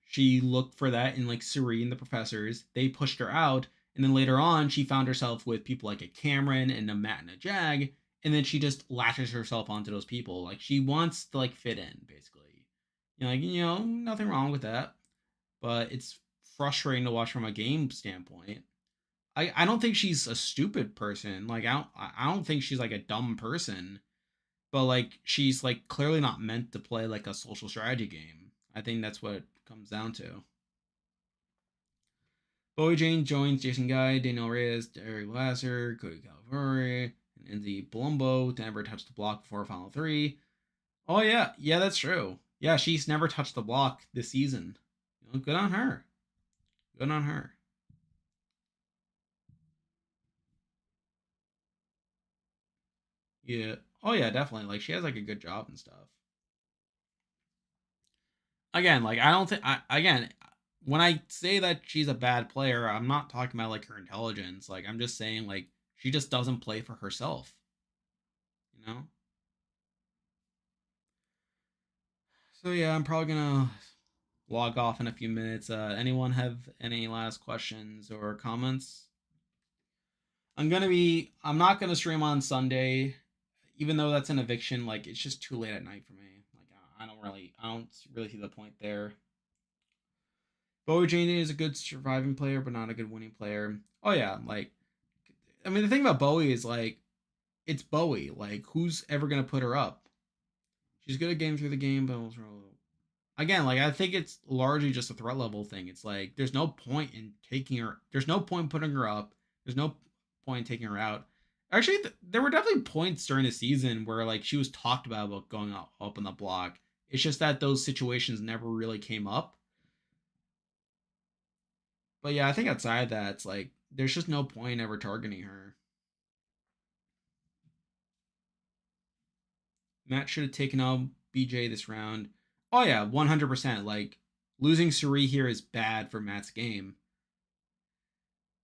She looked for that in like Suri and the professors. They pushed her out, and then later on, she found herself with people like a Cameron and a Matt and a Jag, and then she just latches herself onto those people. Like she wants to like fit in, basically. Nothing wrong with that, but it's frustrating to watch from a game standpoint. I don't think she's a stupid person. Like I don't think she's like a dumb person, but like she's like clearly not meant to play like a social strategy game. I think that's what it comes down to. Bowie Jane joins Jason Guy, Daniel Reyes, Derek Lasser, Cody Calvary, and Enzi Palumbo to never touch the block before Final Three. Oh yeah, that's true. Yeah, she's never touched the block this season. Good on her. Good on her. Yeah. Oh yeah, definitely. Like she has like a good job and stuff. Again, like I don't think I again when I say that she's a bad player, I'm not talking about like her intelligence. Like I'm just saying like she just doesn't play for herself, you know? So yeah, I'm probably gonna log off in a few minutes. Anyone have any last questions or comments? I'm not gonna stream on Sunday, even though that's an eviction. Like it's just too late at night for me. Like I don't really see the point there. Bowie Jane is a good surviving player, but not a good winning player. Oh yeah, like I mean the thing about Bowie is like it's Bowie. Like who's ever gonna put her up? She's good at getting through the game, but again, like I think it's largely just a threat level thing. It's like there's no point in taking her. There's no point in putting her up. There's no point in taking her out. Actually, there were definitely points during the season where like she was talked about going up in the block. It's just that those situations never really came up. But yeah, I think outside that, it's like there's just no point ever targeting her. Matt should have taken out BJ this round. Oh yeah, 100%. Like losing Suri here is bad for Matt's game.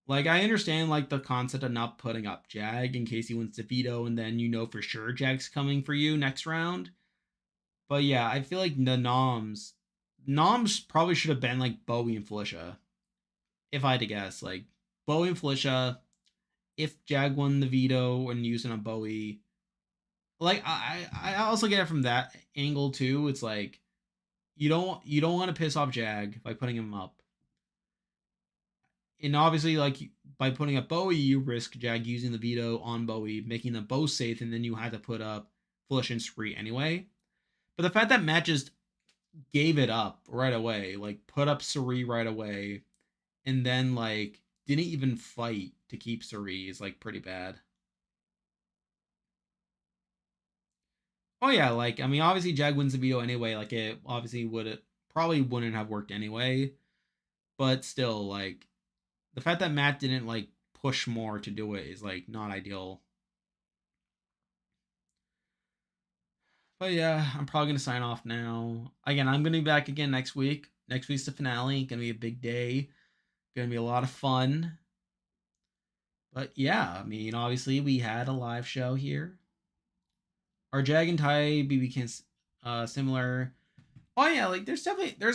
Like I understand like the concept of not putting up Jag in case he wins the veto, and then you know for sure Jag's coming for you next round. But yeah, I feel like the Noms probably should have been like Bowie and Felicia. If I had to guess, like Bowie and Felicia. If Jag won the veto and using a Bowie, like I also get it from that angle too. It's like you don't want to piss off Jag by putting him up, and obviously like by putting up Bowie, you risk Jag using the veto on Bowie, making them both safe, and then you had to put up Flush and Spree anyway. But the fact that Matt just gave it up right away, like put up Suri right away, and then like didn't even fight to keep Suri is like pretty bad. Oh yeah, like I mean, obviously Jag wins the veto anyway. Like it obviously would probably wouldn't have worked anyway, but still, like the fact that Matt didn't like push more to do it is like not ideal. But yeah, I'm probably gonna sign off now. Again, I'm gonna be back again next week. Next week's the finale. Gonna be a big day. Gonna be a lot of fun. But yeah, I mean, obviously we had a live show here. Are Jag and Tai became similar? Oh yeah, like there's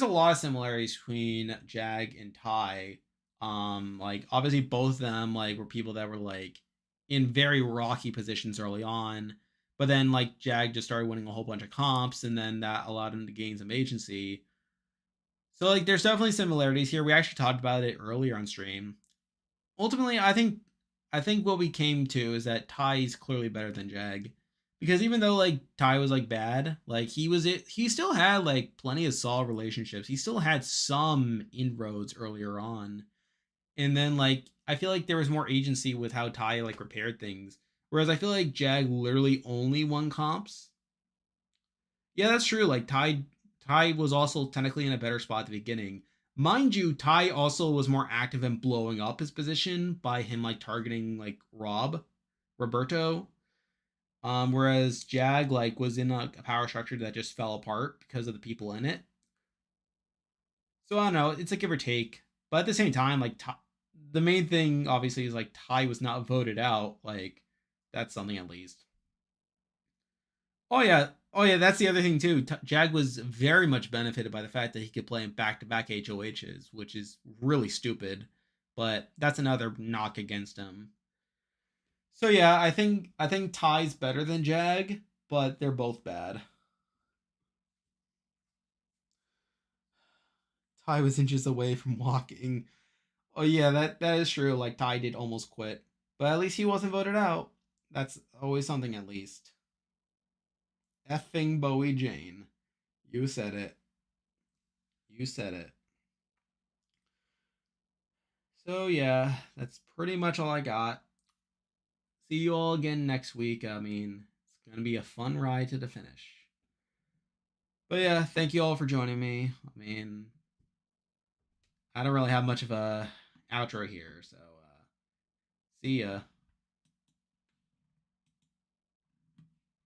a lot of similarities between Jag and Tai. Like obviously both of them like were people that were like in very rocky positions early on, but then like Jag just started winning a whole bunch of comps, and then that allowed him to gain some agency. So like there's definitely similarities here. We actually talked about it earlier on stream. Ultimately, I think what we came to is that Ty is clearly better than Jag. Because even though like Ty was like bad, like he still had like plenty of solid relationships. He still had some inroads earlier on. And then like I feel like there was more agency with how Ty like repaired things. Whereas I feel like Jag literally only won comps. Yeah, that's true. Like Ty was also technically in a better spot at the beginning. Mind you, Ty also was more active in blowing up his position by him like targeting like Roberto. Whereas Jag like was in a power structure that just fell apart because of the people in it. So I don't know, it's a give or take. But at the same time, like the main thing obviously is like Ty was not voted out. Like that's something at least. Oh yeah, oh yeah. That's the other thing too. Jag was very much benefited by the fact that he could play in back-to-back HOHs, which is really stupid. But that's another knock against him. So yeah, I think Ty's better than Jag, but they're both bad. Ty was inches away from walking. Oh yeah, that is true. Like Ty did almost quit, but at least he wasn't voted out. That's always something at least. Effing Bowie Jane. You said it. You said it. So yeah, that's pretty much all I got. See you all again next week. I mean, it's gonna be a fun ride to the finish. But yeah, thank you all for joining me. I mean, I don't really have much of a outro here, so see ya.